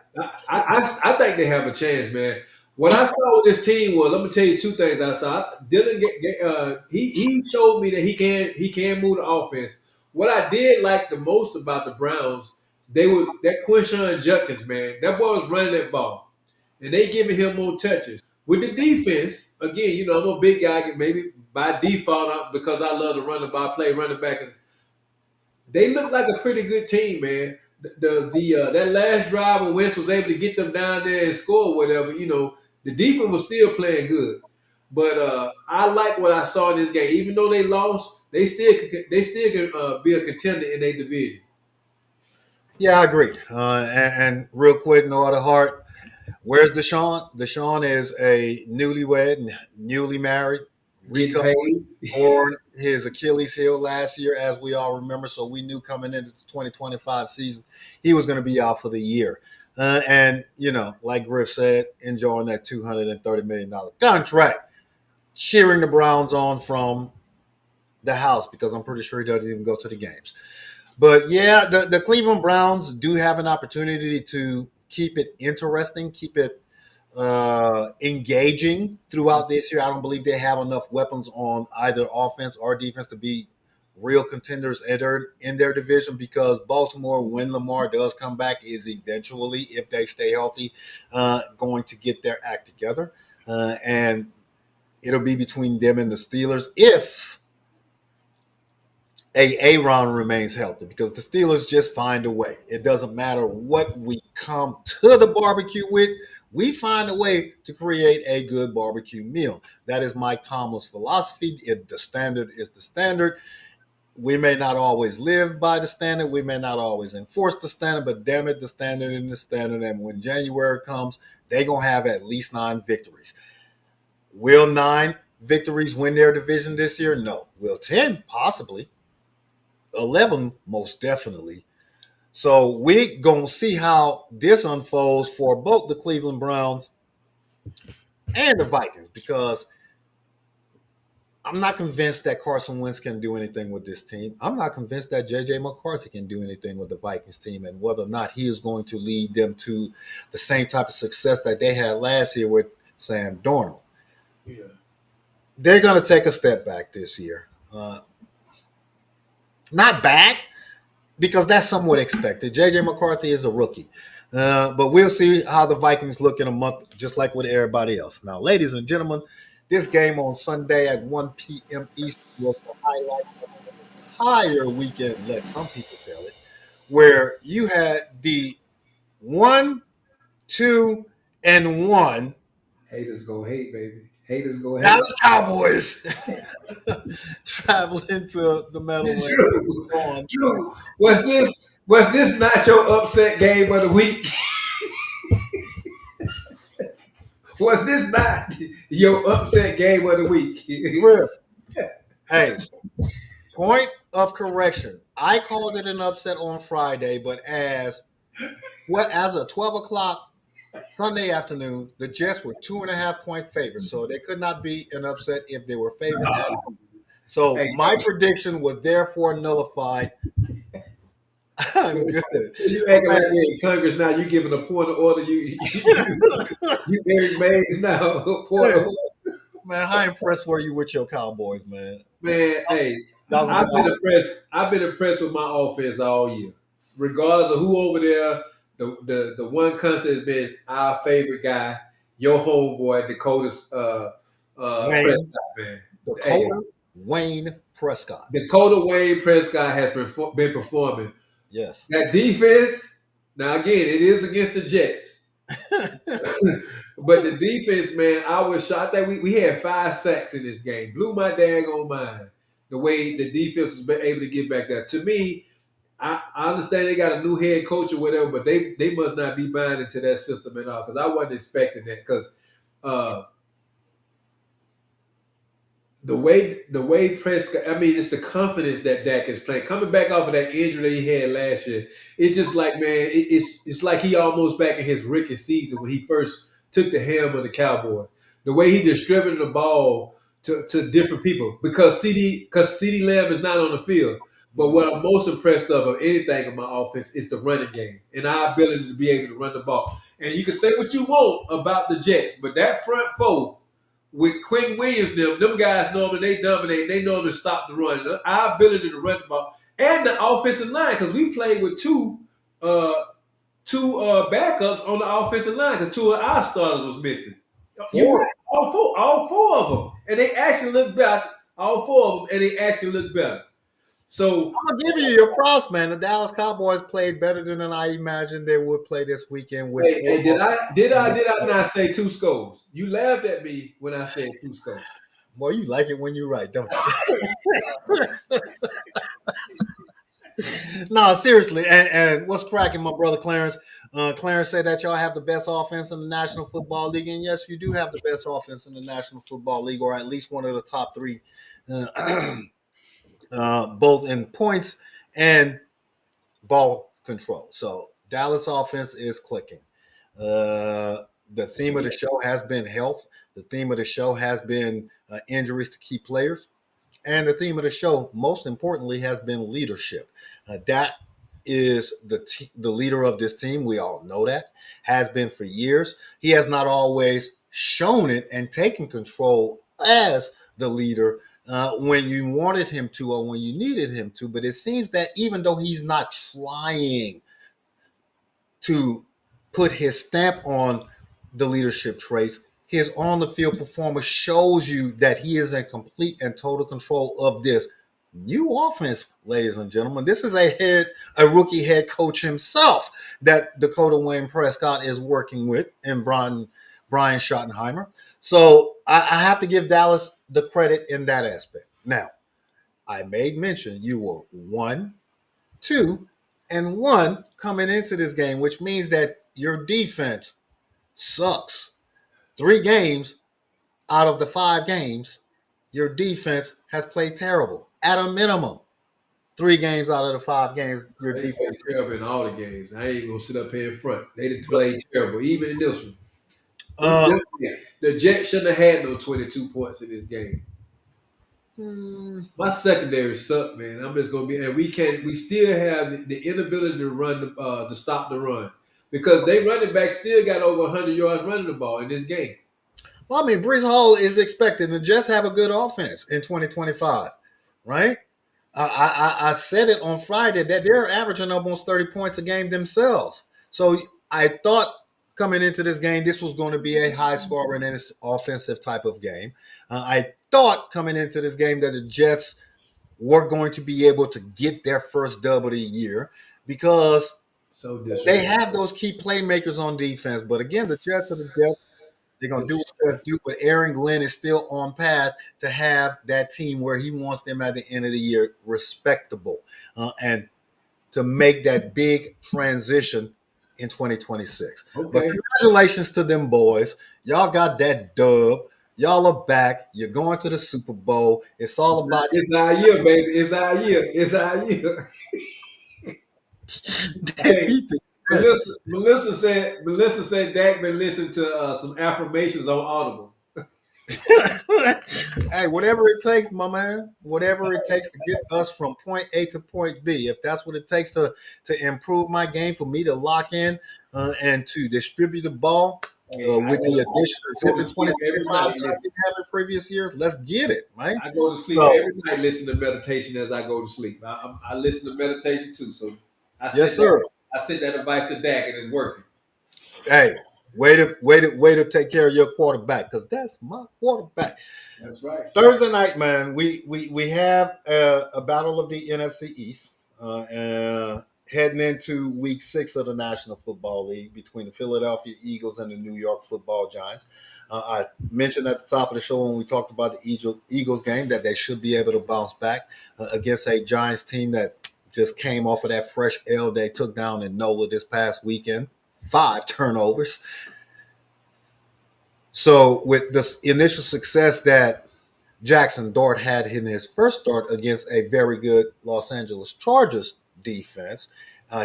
I think they have a chance, man. What I saw with this team was, let me tell you two things I saw. He showed me that he can move the offense. What I did like the most about the Browns, they was that Quinshawn Judkins, man. That boy was running that ball, and they giving him more touches. With the defense, again, I'm a big guy, maybe by default because I love to run the ball, play running back. They look like a pretty good team, man. The that last drive when Wentz was able to get them down there and score, whatever, the defense was still playing good. But I like what I saw in this game. Even though they lost, they still can be a contender in their division. Yeah, I agree. And real quick, no other heart. Where's Deshaun? Deshaun is a newlywed, newly married, Getting recovering paid. for his Achilles heel last year, as we all remember. So we knew coming into the 2025 season, he was going to be out for the year. And, like Griff said, enjoying that $230 million contract, cheering the Browns on from the house because I'm pretty sure he doesn't even go to the games. But yeah, the Cleveland Browns do have an opportunity to keep it interesting, keep it engaging throughout this year. I don't believe they have enough weapons on either offense or defense to be real contenders in their division, because Baltimore, when Lamar does come back, is eventually, if they stay healthy, going to get their act together. And it'll be between them and the Steelers if Aaron remains healthy, because the Steelers just find a way. It doesn't matter what we come to the barbecue with. We find a way to create a good barbecue meal. That is Mike Tomlin's philosophy. If the standard is the standard, we may not always live by the standard. We may not always enforce the standard, but damn it, the standard is the standard. And when January comes, they're going to have at least 9 victories. Will 9 victories win their division this year? No. Will 10? Possibly. 11, most definitely. So we're going to see how this unfolds for both the Cleveland Browns and the Vikings, because I'm not convinced that Carson Wentz can do anything with this team. I'm not convinced that J.J. McCarthy can do anything with the Vikings team, and whether or not he is going to lead them to the same type of success that they had last year with Sam Darnold. Yeah. They're going to take a step back this year. Not bad, because that's somewhat expected. J.J. McCarthy is a rookie. But we'll see how the Vikings look in a month, just like with everybody else. Now, ladies and gentlemen, this game on Sunday at 1 p.m. Eastern was the highlight of the entire weekend, let some people tell it, where you had the 1, 2, and 1 Haters go hate, baby. Haters go hate. Dallas Cowboys traveling to the Meadowlands. Drew, was this not your upset game of the week? Was this not your upset game of the week? Griff, hey, point of correction. I called it an upset on Friday, but as a 12 o'clock Sunday afternoon, the Jets were 2.5-point favorites, so they could not be an upset if they were favored at home. So Hey, my prediction was therefore nullified. I'm good. you acting like you're in Congress now. You giving a point of order. You Eric Mays now. Point of order. Man, how impressed were you with your Cowboys, man? Man, hey, Y'all I've gonna been impressed. I've been impressed with my offense all year, regardless of who over there. The one constant has been our favorite guy, your homeboy Dakota's Wayne, Prescott, man. Hey, Dakota Wayne Prescott. Dakota Wayne Prescott has been performing. Yes. That defense. Now again, it is against the Jets, but the defense, man, I was shocked that we had 5 sacks in this game. Blew my daggone mind. The way the defense was able to get back there. To me, I understand they got a new head coach or whatever, but they must not be buying into that system at all, because I wasn't expecting that. Because the way Prescott, I mean, it's the confidence that Dak is playing. Coming back off of that injury that he had last year, it's just like, man, it's like he almost back in his rookie season when he first took the helm of the Cowboys. The way he distributed the ball to different people, because CD Lamb is not on the field. But what I'm most impressed of anything in my offense is the running game and our ability to be able to run the ball. And you can say what you want about the Jets, but that front four with Quinn Williams, them guys normally they dominate. They normally stop the run. Our ability to run the ball and the offensive line, because we played with two backups on the offensive line, because 2 of our starters was missing. You 4. all four of them, and they actually look better. All 4 of them, and they actually look better. So I'm gonna give you your props, man. The Dallas Cowboys played better than I imagined they would play this weekend. With hey, did I not say 2 scores? You laughed at me when I said 2 scores. Boy, you like it when you're right, don't you? No, seriously. And what's cracking, my brother Clarence? Clarence said that y'all have the best offense in the National Football League, and yes, you do have the best offense in the National Football League, or at least one of the top 3, both in points and ball control. So Dallas offense is clicking. The theme of the show has been health. The theme of the show has been injuries to key players. And the theme of the show, most importantly, has been leadership. That is the leader of this team. We all know that, has been for years. He has not always shown it and taken control as the leader when you wanted him to or when you needed him to. But it seems that even though he's not trying to put his stamp on the leadership traits, his on the field performance shows you that he is in complete and total control of this new offense, ladies and gentlemen. This is a rookie head coach himself that Dakota Wayne Prescott is working with, and Brian Schottenheimer. So I have to give Dallas the credit in that aspect. Now, I made mention you were 1-2-1 coming into this game, which means that your defense sucks. 3 games out of the 5 games, your defense has played terrible. At a minimum, 3 games out of the 5 games, your They played defense. terrible in all the games. I ain't gonna sit up here in front. They didn't play terrible, even in this one. Uh, The Jets shouldn't have had no 22 points in this game. hmm, My secondary sucked, man. I'm just gonna be, and we still have the inability to to stop the run because they running back still got over 100 yards running the ball in this game. well, I mean, Brees Hall is expected to just have a good offense in 2025, right? I said it on Friday that they're averaging almost 30 points a game themselves. So I thought coming into this game, this was going to be a high scoring and offensive type of game. I thought coming into this game that the Jets were going to be able to get their first dub of the year because So they disrespectful. have those key playmakers on defense. But again, the Jets are the Jets. They're gonna do what Jets do, but Aaron Glenn is still on path to have that team where he wants them at the end of the year respectable and to make that big transition in 2026. But Okay. congratulations to them boys. Y'all got that dub. Y'all are back. You're going to the Super Bowl. It's all about It's our year, baby. It's our year. It's our year. they Hey, beat the Melissa, Jets. Melissa said Dak been listening to some affirmations on Audible. Hey, whatever it takes, my man. Whatever it takes to get us from point A to point B. If that's what it takes to improve my game, for me to lock in and to distribute the ball Hey, with the addition of go to zipping sleep every 2025 night. that I didn't have in previous years, let's get it, man. I go to sleep So, every night listening to meditation as I go to sleep. I listen to meditation too, so I yes, sent that sir. I sent that advice to Dak and it's working. Hey, way to take care of your quarterback because that's my quarterback. That's right. Thursday night, man, we have a battle of the NFC East heading into Week 6 of the National Football League between the Philadelphia Eagles and the New York Football Giants. I mentioned at the top of the show when we talked about the Eagles game that they should be able to bounce back against a Giants team that just came off of that fresh L they took down in NOLA this past weekend. 5 turnovers. So with this initial success that Jackson Dart had in his first start against a very good Los Angeles Chargers defense,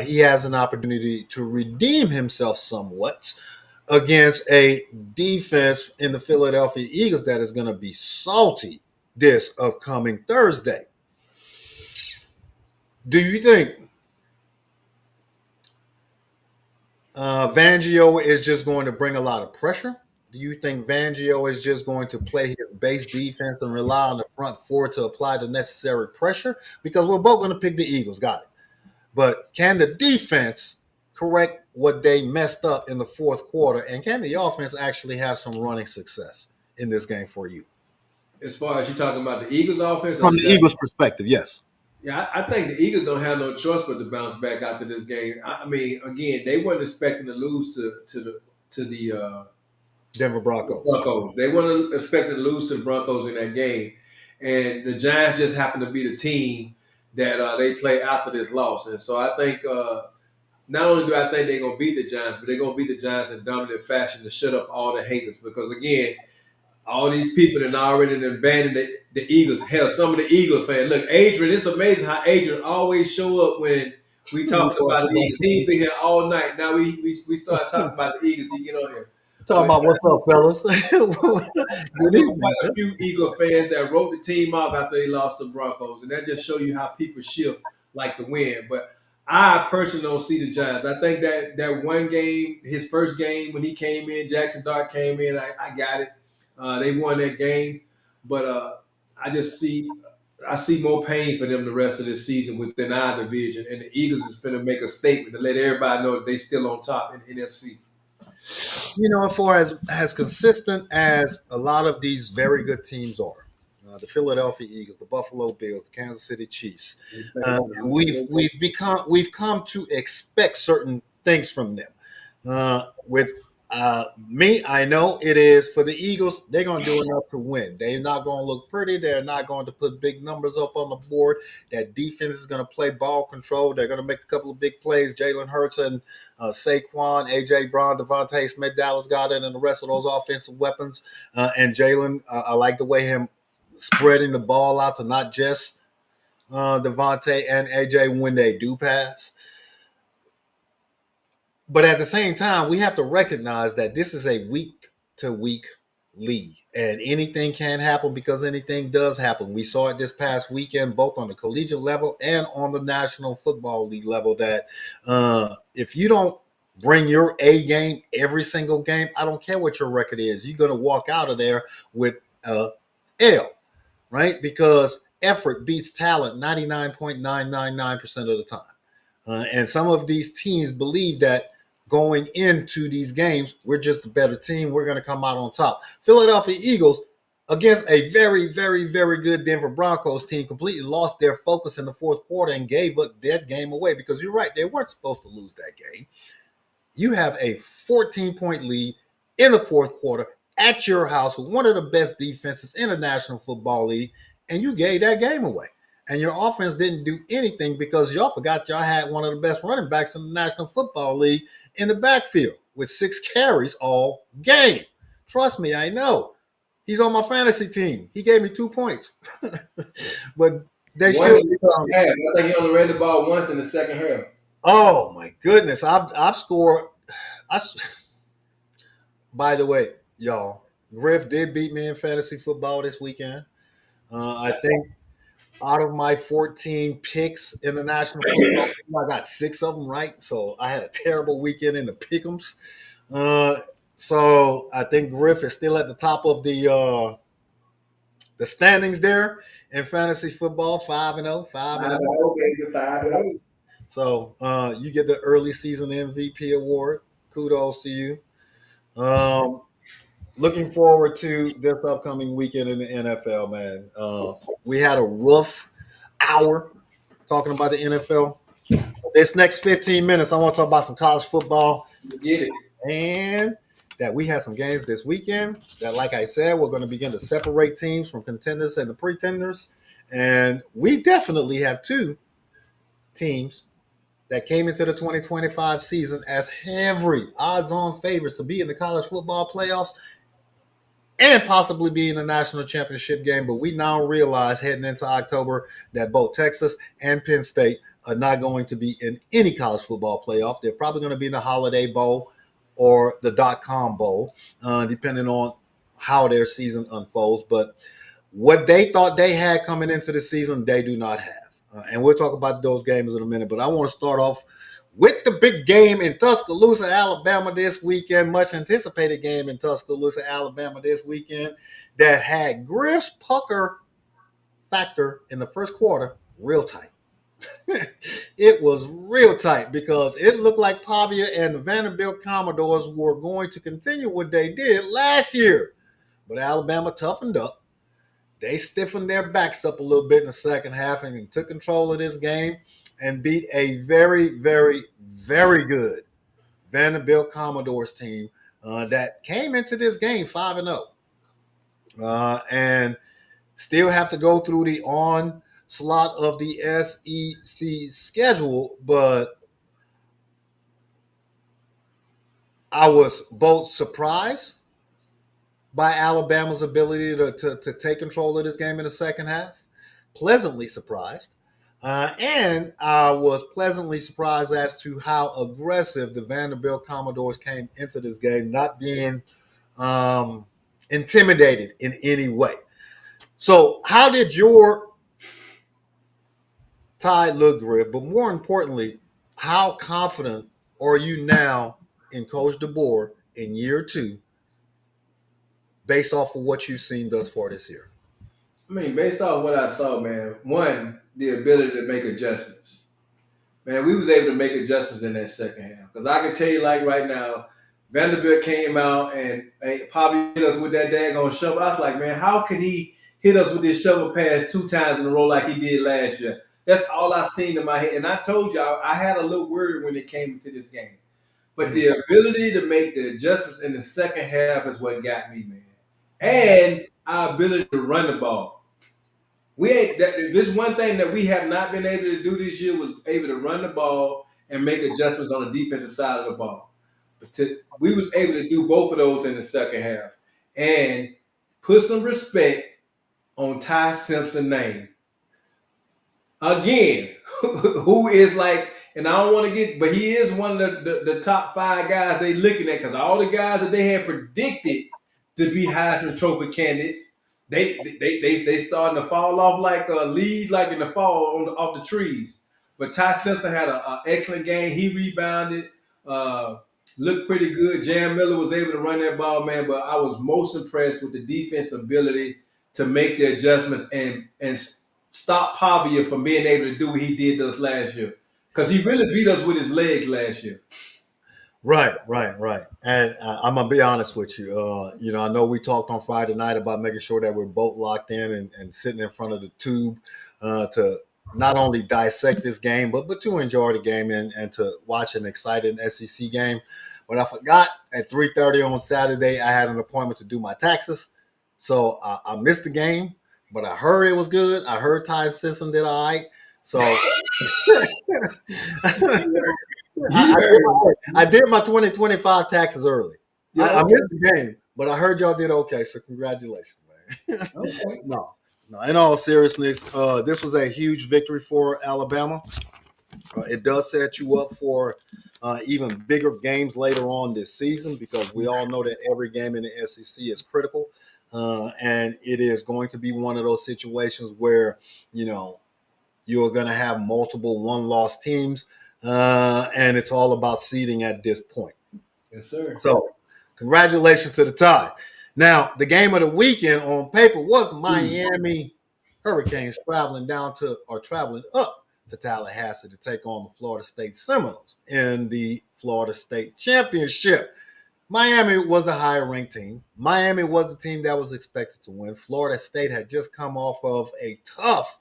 he has an opportunity to redeem himself somewhat against a defense in the Philadelphia Eagles that is going to be salty this upcoming Thursday. Do you think Vangio is just going to bring a lot of pressure? Do you think Vangio is just going to play his base defense and rely on the front four to apply the necessary pressure? Because we're both going to pick the Eagles, got it. But can the defense correct what they messed up in the fourth quarter? And can the offense actually have some running success in this game for you? As far as you talking about the Eagles offense or From the the Giants? Eagles' perspective, yes. Yeah, I think the Eagles don't have no choice but to bounce back after this game. I mean, again, they weren't expecting to lose to the Denver Broncos. Broncos. They weren't expecting to lose to the Broncos in that game, and the Giants just happened to be the team that they play after this loss. And so I think not only do I think they're gonna beat the Giants, but they're gonna beat the Giants in dominant fashion to shut up all the haters. Because again, all these people that already abandoned the Eagles. Hell, some of the Eagles fans. Look, Adrian, it's amazing how Adrian always show up when we talking about the Eagles. He's been here all night. Now we start talking about the Eagles. He get on here. Talking But about what's up, fellas. I Good knew evening. quite a few Eagle fans that wrote the team off after they lost to Broncos, and that just show you how people shift like the wind. But I personally don't see the Giants. I think that one game, his first game when he came in, Jackson Dart came in. I got it. They won that game, but I just see I see more pain for them the rest of this season within our division, and the Eagles is going to make a statement to let everybody know that they still on top in NFC. As far as consistent as a lot of these very good teams are, the Philadelphia Eagles, the Buffalo Bills, the Kansas City Chiefs, we've come to expect certain things from them. With me, I know it is for the Eagles. They're going to do enough to win. They're not going to look pretty. They're not going to put big numbers up on the board. That defense is going to play ball control. They're going to make a couple of big plays. Jalen Hurts and Saquon, A.J. Brown, Devontae Smith, Dallas Goedert, and the rest of those offensive weapons. And Jalen, I like the way him spreading the ball out to not just Devontae and A.J. when they do pass. But at the same time, we have to recognize that this is a week to week league, and anything can happen because anything does happen. We saw it this past weekend, both on the collegiate level and on the National Football League level, that if you don't bring your A game every single game, I don't care what your record is, you're going to walk out of there with a L, right? Because effort beats talent 99.999% of the time. And some of these teams believe that going into these games, we're just a better team. We're going to come out on top. Philadelphia Eagles, against a very, very, very good Denver Broncos team, completely lost their focus in the fourth quarter and gave up that game away, because you're right, they weren't supposed to lose that game. You have a 14-point lead in the fourth quarter at your house with one of the best defenses in the National Football League, and you gave that game away. And your offense didn't do anything because y'all forgot y'all had one of the best running backs in the National Football League in the backfield with 6 carries all game. Trust me, I know. He's on my fantasy team. He gave me 2 points. But they One still. in the second half. I think he only ran the ball once in the second half. Oh my goodness! I've scored. By the way, y'all, Griff did beat me in fantasy football this weekend. I think out of my 14 picks in the National Football League, I got 6 of them right. So I had a terrible weekend in the pick'ems. So I think Griff is still at the top of the standings there in fantasy football, 5-0, 5-0. Baby, 5-0. So you get the early season MVP award. Kudos to you. Looking forward to this upcoming weekend in the NFL, man. We had a rough hour talking about the NFL. This next 15 minutes, I want to talk about some college football. Get it. And that we had some games this weekend that, like I said, we're going to begin to separate teams from contenders and the pretenders. And we definitely have 2 teams that came into the 2025 season as heavy odds-on favorites to be in the college football playoffs and possibly be in the national championship game. But we now realize heading into October that both Texas and Penn State are not going to be in any college football playoff. They're probably going to be in the Holiday Bowl or the .com Bowl, depending on how their season unfolds. But what they thought they had coming into the season, they do not have. And we'll talk about those games in a minute. But I want to start off with the big game in Tuscaloosa, Alabama this weekend, much anticipated game in Tuscaloosa, Alabama this weekend that had Griff's pucker factor in the first quarter real tight. It was real tight because it looked like Pavia and the Vanderbilt Commodores were going to continue what they did last year. But Alabama toughened up. They stiffened their backs up a little bit in the second half and took control of this game and beat a very, very, very good Vanderbilt Commodores team that came into this game 5-0. And still have to go through the onslaught of the SEC schedule, but I was both surprised by Alabama's ability to take control of this game in the second half, pleasantly surprised. And I was pleasantly surprised as to how aggressive the Vanderbilt Commodores came into this game, not being intimidated in any way. So how did your Tide look, Griff? But more importantly, how confident are you now in Coach DeBoer in year two, based off of what you've seen thus far this year? I mean, based off what I saw, man, one, the ability to make adjustments. Man, we was able to make adjustments in that second half. Because I can tell you, like right now, Vanderbilt came out and Poppy hit us with that daggone shovel. I was like, man, how could he hit us with this shovel pass 2 times in a row like he did last year? That's all I seen in my head. And I told you, I had a little worry when it came to this game. But the ability to make the adjustments in the second half is what got me, man. And our ability to run the ball. We ain't that. This one thing that we have not been able to do this year was able to run the ball and make adjustments on the defensive side of the ball. We was able to do both of those in the second half and put some respect on Ty Simpson's name again. Who is like, and I don't want to get, but he is one of the top 5 guys they looking at, because all the guys that they had predicted to be Heisman Trophy candidates, they starting to fall off like leaves, like in the fall off the trees. But Ty Simpson had an excellent game. He rebounded, looked pretty good. Jam Miller was able to run that ball, man. But I was most impressed with the defense ability to make the adjustments and stop Pavia from being able to do what he did to us last year. Because he really beat us with his legs last year. Right. And I'm gonna be honest with you. I know we talked on Friday night about making sure that we're both locked in and sitting in front of the tube to not only dissect this game, but to enjoy the game and to watch an exciting SEC game. But I forgot at 3:30 on Saturday I had an appointment to do my taxes, so I missed the game. But I heard it was good. I heard Ty Simpson did all right. So I did my 2025 taxes early. Yeah, I okay. missed the game, but I heard y'all did okay. So congratulations, man. Okay. No. In all seriousness, this was a huge victory for Alabama. It does set you up for even bigger games later on this season, because we all know that every game in the SEC is critical. And it is going to be one of those situations where, you're going to have multiple one-loss teams, and it's all about seeding at this point. Yes, sir. So, congratulations to the Tide. Now, the game of the weekend on paper was the Miami Hurricanes traveling up to Tallahassee to take on the Florida State Seminoles in the Florida State Championship. Miami was the higher ranked team. Miami was the team that was expected to win. Florida State had just come off of a tough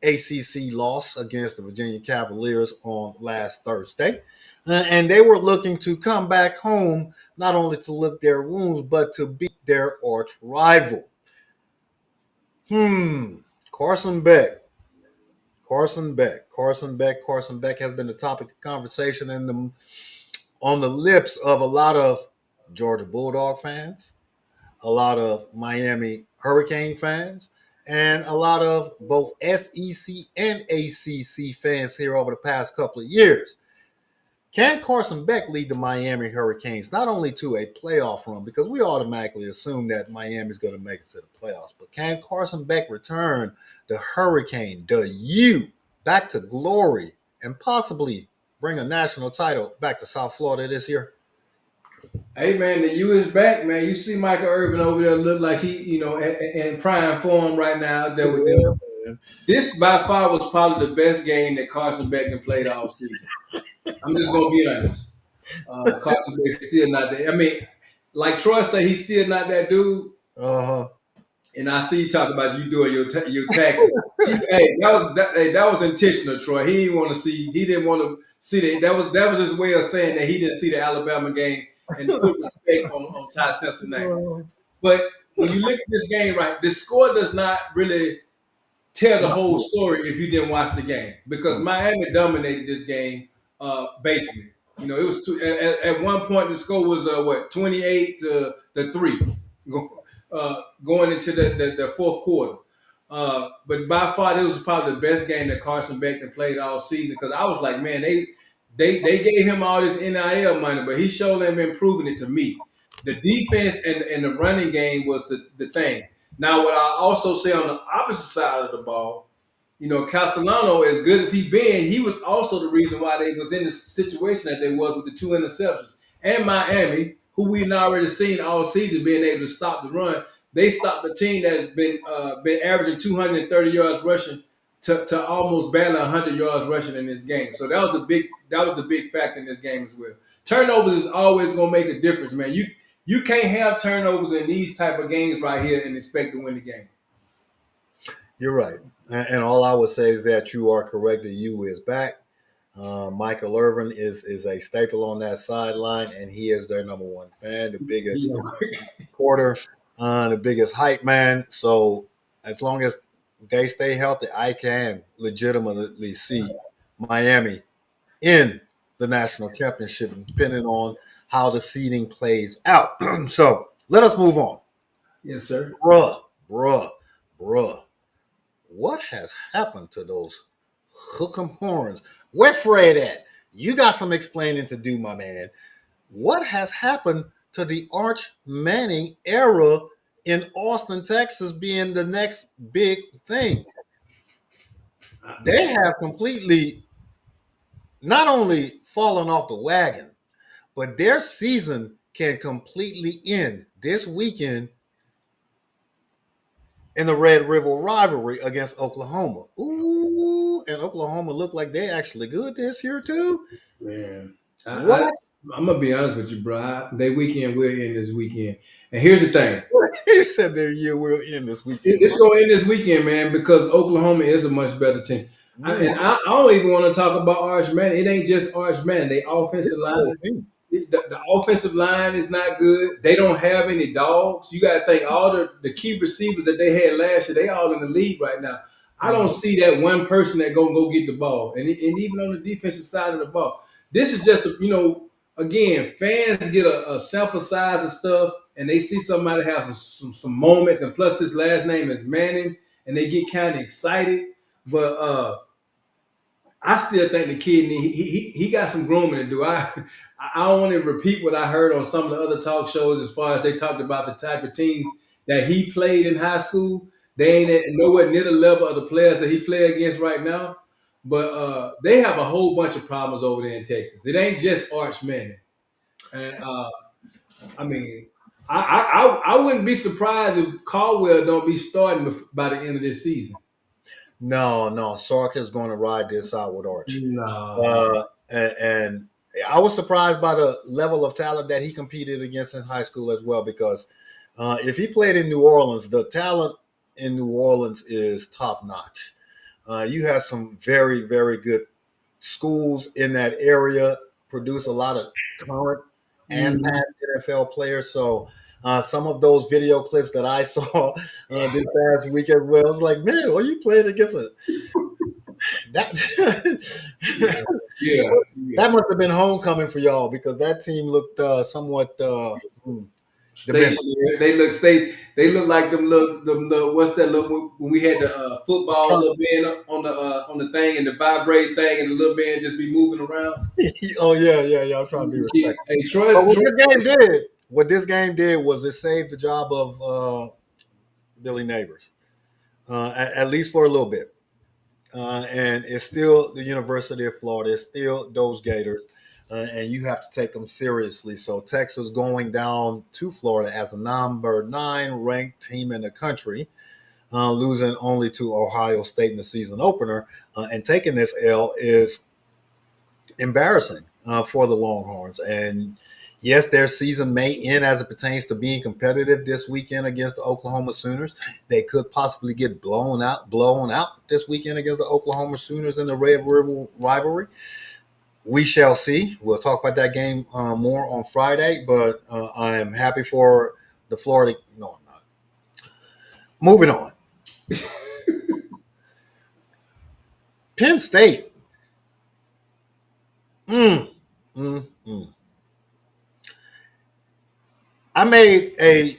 ACC loss against the Virginia Cavaliers on last Thursday. And they were looking to come back home, not only to lick their wounds, but to beat their arch rival. Carson Beck. Carson Beck has been the topic of conversation on the lips of a lot of Georgia Bulldog fans, a lot of Miami Hurricane fans, and a lot of both SEC and ACC fans here over the past couple of years. Can Carson Beck lead the Miami Hurricanes not only to a playoff run, because we automatically assume that Miami's going to make it to the playoffs, but can Carson Beck return the Hurricane, the U, back to glory and possibly bring a national title back to South Florida this year? Hey man, the U is back, man. You see Michael Irvin over there look like he, in prime form right now out there with them. This by far was probably the best game that Carson Beck played all season. I'm just gonna be honest. Carson Beck's still not there. I mean, like Troy said, he's still not that dude. And I see you talking about you doing your taxes. Hey, that was intentional, Troy. He didn't want to see. He didn't want to see that. That was his way of saying that he didn't see the Alabama game and put respect on Ty Simpson's name. But when you look at this game, right, the score does not really tell the whole story if you didn't watch the game, because Miami dominated this game basically. It was at one point the score was 28-3 going into the fourth quarter. But by far, this was probably the best game that Carson Beck played all season, because I was like, man, they gave him all this NIL money, but he showed them improving it to me. The defense and the running game was the thing. Now, what I also say on the opposite side of the ball, Castellano, as good as he been, he was also the reason why they was in the situation that they was with the two interceptions. And Miami, who we've already seen all season being able to stop the run, they stopped the team that's been averaging 230 yards rushing to almost barely 100 yards rushing in this game. So that was a big factor in this game as well. Turnovers is always gonna make a difference, man. You can't have turnovers in these type of games right here and expect to win the game. You're right. And all I would say is that you are correct. The U is back. Michael Irvin is a staple on that sideline, and he is their number one fan, the biggest supporter, the biggest hype man. So as long as they stay healthy, I can legitimately see Miami in the national championship, depending on how the seeding plays out. So let us move on. Yes, sir. Bruh. What has happened to those hook'em horns? Where Fred at? You got some explaining to do, my man. What has happened to the Arch Manning era in Austin, Texas being the next big thing? They have completely not only fallen off the wagon, but their season can completely end this weekend in the Red River rivalry against Oklahoma. Ooh, and Oklahoma look like they actually good this year too. Man, What? I'm gonna be honest with you, bro. They weekend will end this weekend, and here's the thing: He said their year will end this weekend. it's gonna end this weekend, man, because Oklahoma is a much better team. I don't even want to talk about Arch Manning. It ain't just Arch Manning. They offensive It's the whole line, team. the offensive line is not good. They don't have any dogs. You got to think all the key receivers that they had last year, they all in the league right now. I don't see that one person that gonna go get the ball, and even on the defensive side of the ball, this is just again, fans get a sample size of stuff, and they see somebody have some moments, and plus his last name is Manning, and they get kind of excited, but I still think the kid he got some grooming to do. I don't want to repeat what I heard on some of the other talk shows as far as they talked about the type of teams that he played in high school. They ain't at nowhere near the level of the players that he play against right now. But they have a whole bunch of problems over there in Texas. It ain't just Arch Manning. And I mean, I wouldn't be surprised if Caldwell don't be starting by the end of this season. No. Sark is going to ride this out with Arch. No. And I was surprised by the level of talent that he competed against in high school as well, because if he played in New Orleans, the talent in New Orleans is top notch. You have some very, very good schools in that area, produce a lot of current and past NFL players. So some of those video clips that I saw this past weekend, where I was like, man, are you playing against that? Yeah. That must have been homecoming for y'all, because that team looked somewhat diminished. They look like them little what's that little when we had the football little man on the thing and the vibrate thing and the little man just be moving around. Oh yeah. I'm trying to be respectful. Hey But Troy, what this game did was it saved the job of Billy Neighbors, at least for a little bit. And it's still the University of Florida. It's still those Gators, and you have to take them seriously. So Texas going down to Florida as the number 9 ranked team in the country, losing only to Ohio State in the season opener, and taking this L is embarrassing for the Longhorns. And yes, their season may end as it pertains to being competitive this weekend against the Oklahoma Sooners. They could possibly get blown out this weekend against the Oklahoma Sooners in the Red River rivalry. We shall see. We'll talk about that game more on Friday, but I am happy for the Florida. No, I'm not. Moving on. Penn State. Mm. I made a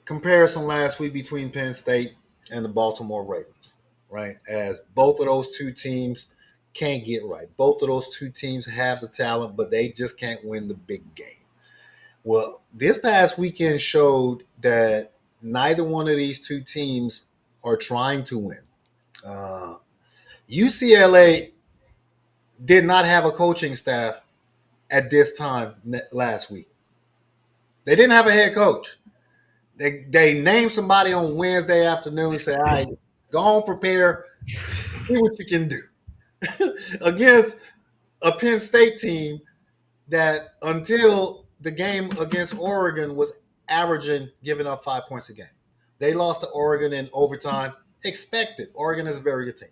comparison last week between Penn State and the Baltimore Ravens, right? As both of those two teams can't get right. Both of those two teams have the talent, but they just can't win the big game. Well, this past weekend showed that neither one of these two teams are trying to win. UCLA did not have a coaching staff at this time last week. They didn't have a head coach. They named somebody on Wednesday afternoon and said, all right, go on, prepare, see what you can do against a Penn State team that until the game against Oregon was averaging giving up 5 points a game. They lost to Oregon in overtime. Expected. Oregon is a very good team.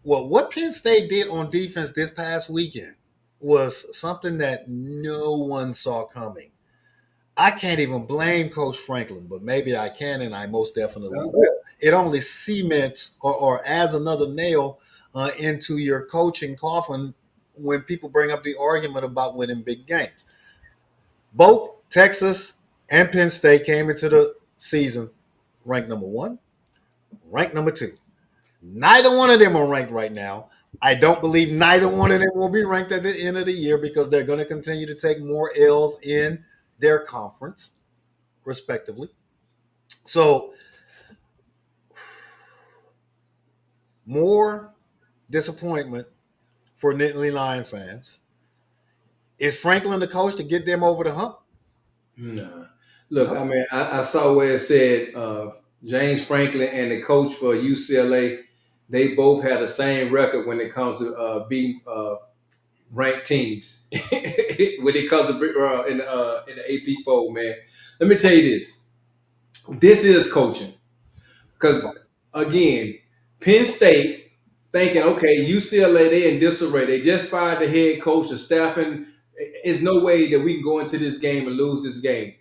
Well, what Penn State did on defense this past weekend was something that no one saw coming. I can't even blame Coach Franklin, but maybe I can, and I most definitely will. It only cements or adds another nail into your coaching coffin when people bring up the argument about winning big games. Both Texas and Penn State came into the season ranked number one, ranked number two. Neither one of them are ranked right now. I don't believe neither one of them will be ranked at the end of the year because they're going to continue to take more L's in their conference, respectively. So, more disappointment for Nittany Lion fans. Is Franklin the coach to get them over the hump? Nah. Look, No. I mean, I saw where it said James Franklin and the coach for UCLA, they both had the same record when it comes to beating ranked teams. When it comes to in the AP poll, man. Let me tell you this: this is coaching. Because again, Penn State thinking, okay, UCLA, they in disarray. They just fired the head coach, the staffing. There's no way that we can go into this game and lose this game.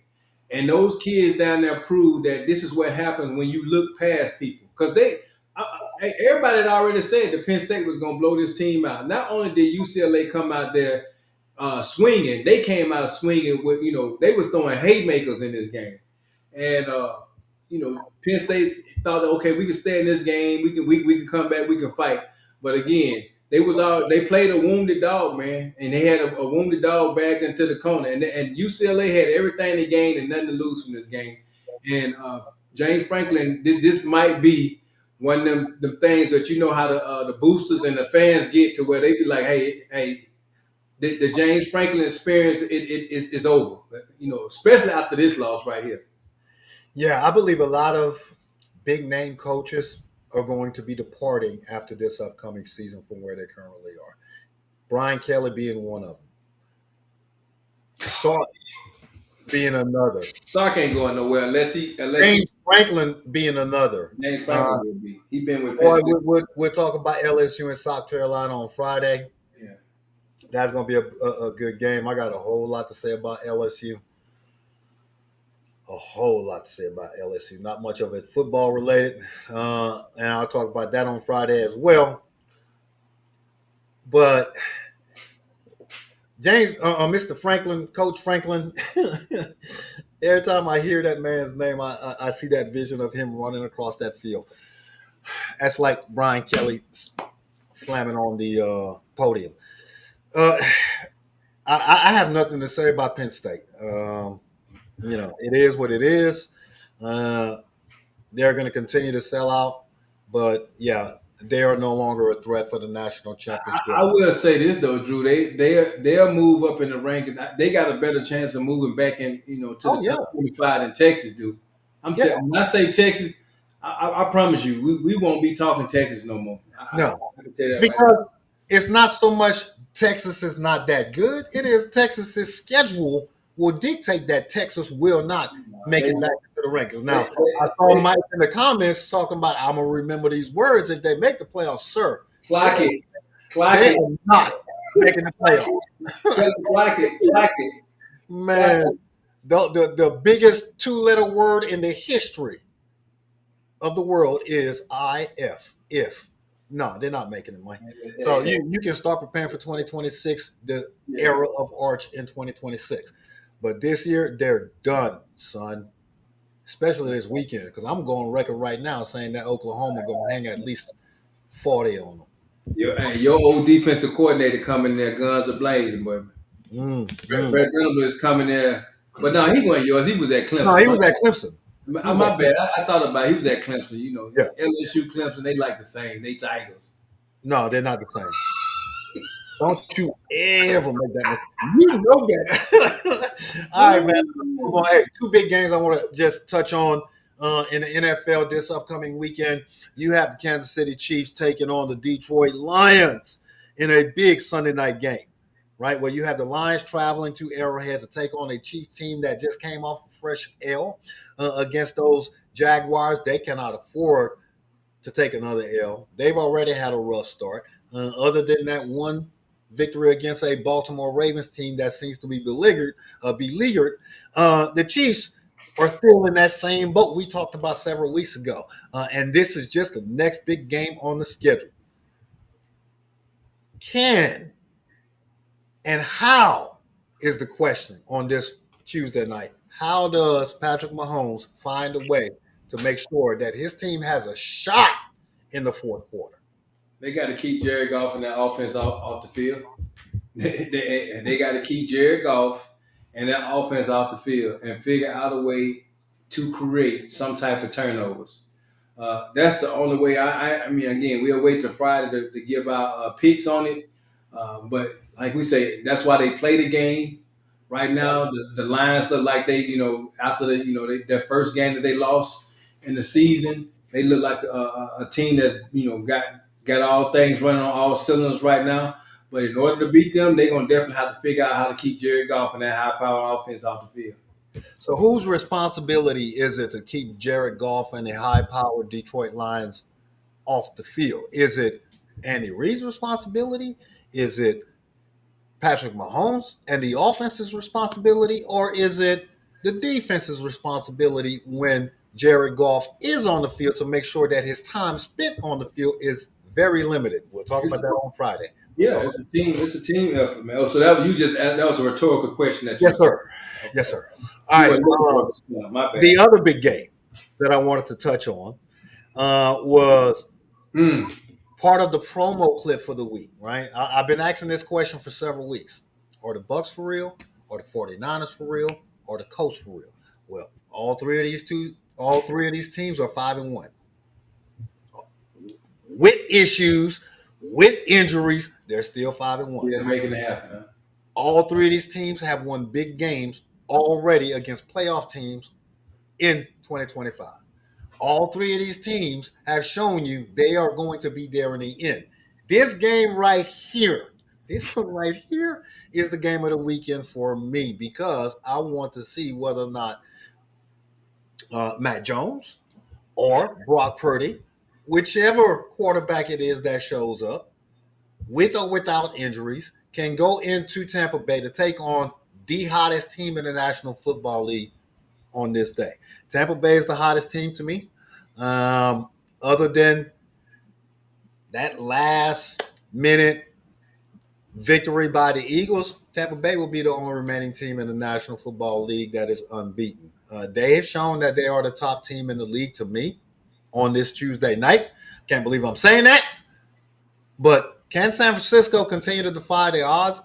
And those kids down there prove that this is what happens when you look past people. Because everybody had already said that Penn State was going to blow this team out. Not only did UCLA come out there swinging, they came out swinging with, they was throwing haymakers in this game. And Penn State thought, okay, we can stay in this game. We can come back. We can fight. But again, they played a wounded dog, man, and they had a wounded dog backed into the corner. And UCLA had everything to gain and nothing to lose from this game. And James Franklin, this might be one of them things that how the boosters and the fans get to where they be like, hey. The James Franklin experience is over, especially after this loss right here. Yeah, I believe a lot of big name coaches are going to be departing after this upcoming season from where they currently are. Brian Kelly being one of them. Sark being another. Sark ain't going nowhere unless James Franklin being another. James Franklin will be. He been with Penn State. We'll talk about LSU and South Carolina on Friday. Yeah, that's going to be a good game. I got a whole lot to say about LSU. A whole lot to say about LSU. Not much of it football related, and I'll talk about that on Friday as well. But James, Mr. Franklin, Coach Franklin. Every time I hear that man's name, I see that vision of him running across that field. That's like Brian Kelly slamming on the podium. I have nothing to say about Penn State. It is what it is. They're going to continue to sell out, but yeah, they are no longer a threat for the national championship. I will say this though, Drew. They'll move up in the rankings. They got a better chance of moving back in, to the top 25 than Texas do. When I say Texas, I promise you, we won't be talking Texas no more. I can tell you that because it's not so much Texas is not that good. It is Texas's schedule will dictate that Texas will not make it back into the rankings. Now, I saw Mike in the comments talking about, I'm going to remember these words if they make the playoffs, sir. Clock it. They are not making the playoffs. Clock it. Man, the biggest two-letter word in the history of the world is IF. If. No, they're not making it, Mike. So you can start preparing for 2026, the era of Arch in 2026. But this year, they're done, son. Especially this weekend, because I'm going on record right now saying that Oklahoma going to hang at least 40 on them. Your old defensive coordinator coming there, guns are blazing, boy. Brett Venables is coming there. But no, he wasn't yours. He was at Clemson. No, he was at Clemson. My bad. I thought about it. He was at Clemson. LSU, Clemson, they like the same. They Tigers. No, they're not the same. Don't you ever make that mistake. You know that. All right, man. Let's move on. Hey, two big games I want to just touch on in the NFL this upcoming weekend. You have the Kansas City Chiefs taking on the Detroit Lions in a big Sunday night game, right? Where you have the Lions traveling to Arrowhead to take on a Chiefs team that just came off a fresh L against those Jaguars. They cannot afford to take another L. They've already had a rough start. Other than that one victory against a Baltimore Ravens team that seems to be beleaguered, the Chiefs are still in that same boat we talked about several weeks ago. And this is just the next big game on the schedule. Can and how is the question on this Tuesday night? How does Patrick Mahomes find a way to make sure that his team has a shot in the fourth quarter? They got to keep Jared Goff and that offense off the field. They got to keep Jared Goff and that offense off the field and figure out a way to create some type of turnovers. That's the only way. I mean, again, we'll wait till Friday to give our picks on it. But like we say, that's why they play the game. Right now, the Lions look like they, after their first game that they lost in the season, they look like a team that's, got all things running on all cylinders right now. But in order to beat them, they're gonna definitely have to figure out how to keep Jared Goff and that high-powered offense off the field. So, whose responsibility is it to keep Jared Goff and the high-powered Detroit Lions off the field? Is it Andy Reid's responsibility? Is it Patrick Mahomes and the offense's responsibility, or is it the defense's responsibility when Jared Goff is on the field to make sure that his time spent on the field is very limited? We'll talk about that on Friday. Yeah, it's a team. It's a team effort, man. So that was a rhetorical question that you. Yes, sir. Okay. Yes, sir. All right. My bad. The other big game that I wanted to touch on was part of the promo clip for the week, right? I've been asking this question for several weeks. Are the Bucks for real? Are the 49ers for real? Or the Colts for real? Well, all three of these teams are 5-1. With issues, with injuries, they're still 5-1. Yeah, making it happen. Huh? All three of these teams have won big games already against playoff teams in 2025. All three of these teams have shown you they are going to be there in the end. This game right here, this one right here is the game of the weekend for me because I want to see whether or not Matt Jones or Brock Purdy, whichever quarterback it is that shows up, with or without injuries, can go into Tampa Bay to take on the hottest team in the National Football League on this day. Tampa Bay is the hottest team to me. Other than that last minute victory by the Eagles, Tampa Bay will be the only remaining team in the National Football League that is unbeaten. They have shown that they are the top team in the league to me on this Tuesday night. Can't believe I'm saying that. But can San Francisco continue to defy the odds?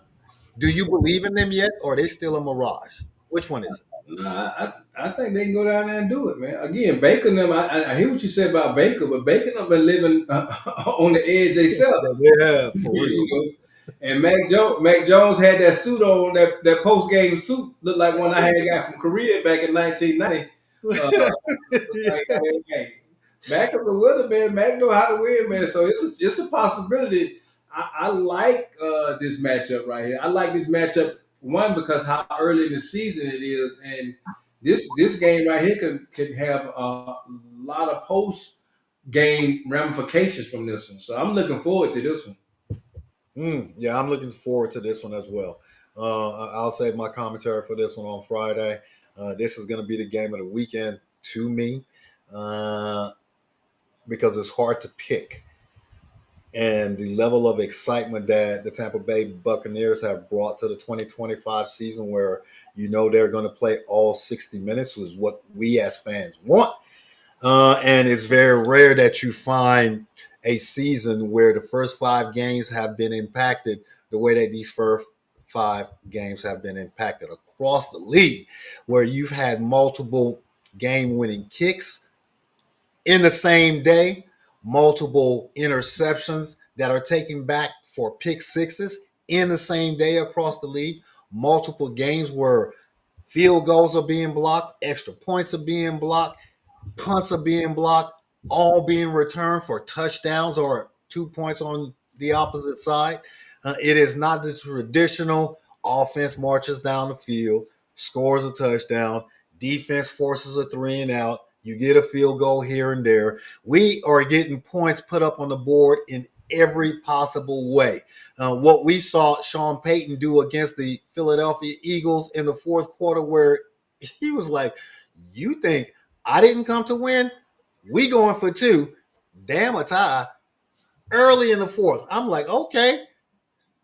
Do you believe in them yet, or are they still a mirage? Which one is it? No, I think they can go down there and do it, man. Again, Baker and them, I hear what you said about Baker, but Baker and them been living on the edge themselves. Yeah, for real. And Mac Jones had that suit on, that post game suit, looked like one I had got from Korea back in 1990. Hey, Mac up the weather, man. Mac know how to win, man. So it's a possibility. I like this matchup right here. I like this matchup. One, because how early in the season it is, and this game right here could have a lot of post game ramifications from this one. So I'm looking forward to this one. Yeah, I'm looking forward to this one as well. I'll save my commentary for this one on Friday. This is going to be the game of the weekend to me because it's hard to pick. And the level of excitement that the Tampa Bay Buccaneers have brought to the 2025 season, where they're going to play all 60 minutes, was what we as fans want. And it's very rare that you find a season where the first 5 games have been impacted the way that these first 5 games have been impacted across the league, where you've had multiple game-winning kicks in the same day, multiple interceptions that are taken back for pick sixes in the same day across the league. Multiple games where field goals are being blocked, extra points are being blocked, punts are being blocked, all being returned for touchdowns or 2 points on the opposite side. It is not the traditional offense marches down the field, scores a touchdown, defense forces a 3-and-out. You get a field goal here and there. We are getting points put up on the board in every possible way. What we saw Sean Payton do against the Philadelphia Eagles in the fourth quarter, where he was like, "You think I didn't come to win? We going for two. Damn a tie." Early in the fourth, I'm like, okay,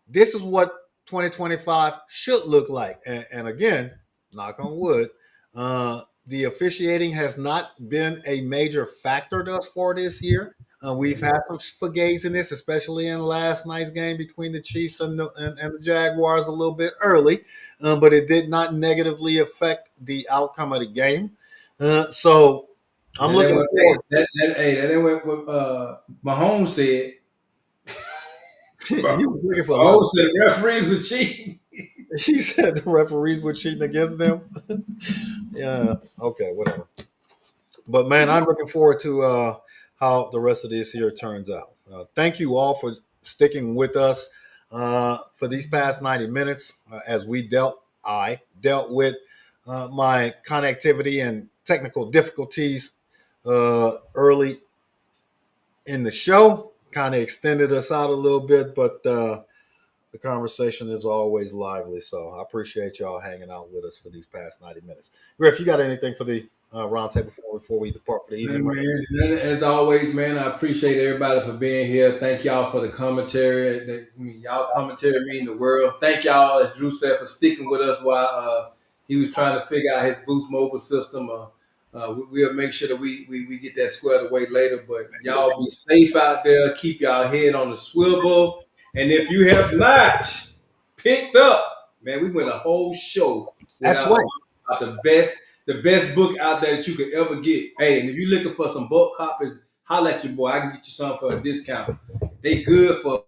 this is what 2025 should look like. And again, knock on wood, the officiating has not been a major factor thus far this year. We've had some forgays in this, especially in last night's game between the Chiefs and the Jaguars a little bit early, but it did not negatively affect the outcome of the game. So I'm looking forward. That ain't what Mahomes said. He was looking for Mahomes said referees were cheating. He said the referees were cheating against them. Yeah. Okay. Whatever. But man, I'm looking forward to how the rest of this year turns out. Thank you all for sticking with us for these past 90 minutes as I dealt with my connectivity and technical difficulties early in the show. Kind of extended us out a little bit, but the conversation is always lively. So I appreciate y'all hanging out with us for these past 90 minutes. Griff, you got anything for the roundtable before we depart for the evening? Man, as always, man, I appreciate everybody for being here. Thank y'all for the commentary. Y'all commentary mean the world. Thank y'all, as Drew said, for sticking with us while he was trying to figure out his Boost mobile system. We'll make sure that we get that squared away later. But y'all be safe out there. Keep y'all head on the swivel. And if you have not picked up, man, we went a whole show. That's right. About the best book out there that you could ever get. Hey, and if you're looking for some book copies, holla at your boy. I can get you some for a discount. They good for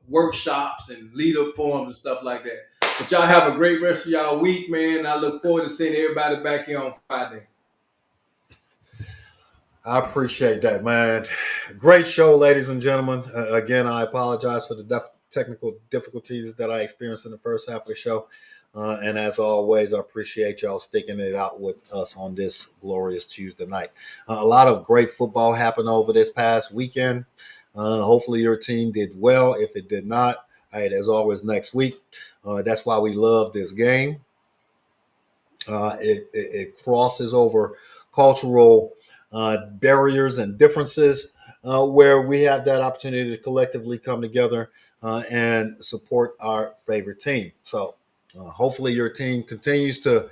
workshops and leader forums and stuff like that. But y'all have a great rest of y'all week, man. I look forward to seeing everybody back here on Friday. I appreciate that, man. Great show, ladies and gentlemen. Again, I apologize for the technical difficulties that I experienced in the first half of the show. And as always, I appreciate y'all sticking it out with us on this glorious Tuesday night. A lot of great football happened over this past weekend. Hopefully your team did well. If it did not, hey, there's always next week. That's why we love this game. It crosses over cultural barriers and differences where we have that opportunity to collectively come together and support our favorite team. So hopefully your team continues to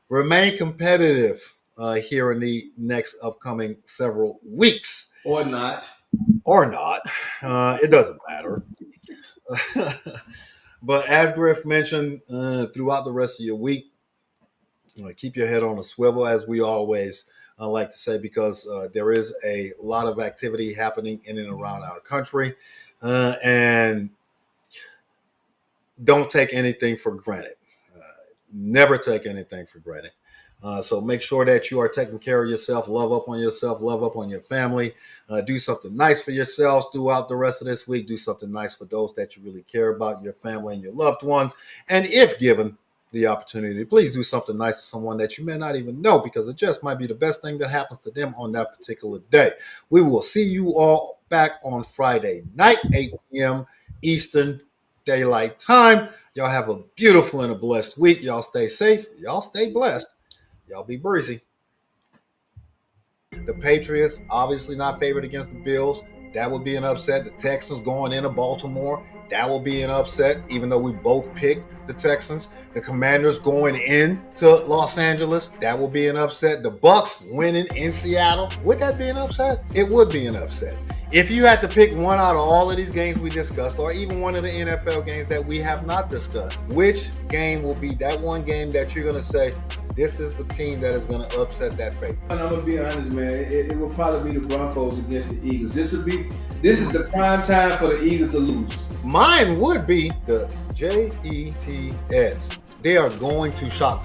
remain competitive here in the next upcoming several weeks. Or not. It doesn't matter. But as Griff mentioned, throughout the rest of your week, keep your head on a swivel, as we always like to say, because there is a lot of activity happening in and around our country. And don't take anything for granted. Never take anything for granted. So make sure that you are taking care of yourself, love up on yourself, love up on your family, do something nice for yourselves throughout the rest of this week. Do something nice for those that you really care about, your family and your loved ones. And if given the opportunity, please do something nice to someone that you may not even know, because it just might be the best thing that happens to them on that particular day. We will see you all back on Friday night, 8 p.m. Eastern Daylight Time. Y'all have a beautiful and a blessed week. Y'all stay safe. Y'all stay blessed. Y'all be breezy. The Patriots obviously not favored against the Bills. That would be an upset. The Texans going into Baltimore. That will be an upset, even though we both picked the Texans. The Commanders going into Los Angeles. That will be an upset. The Bucks winning in Seattle. Would that be an upset? It would be an upset. If you had to pick one out of all of these games we discussed, or even one of the NFL games that we have not discussed, which game will be that one game that you're going to say, this is the team that is going to upset that favorite. And I'm gonna be honest, man. It will probably be the Broncos against the Eagles. This is the prime time for the Eagles to lose. Mine would be the Jets. They are going to shock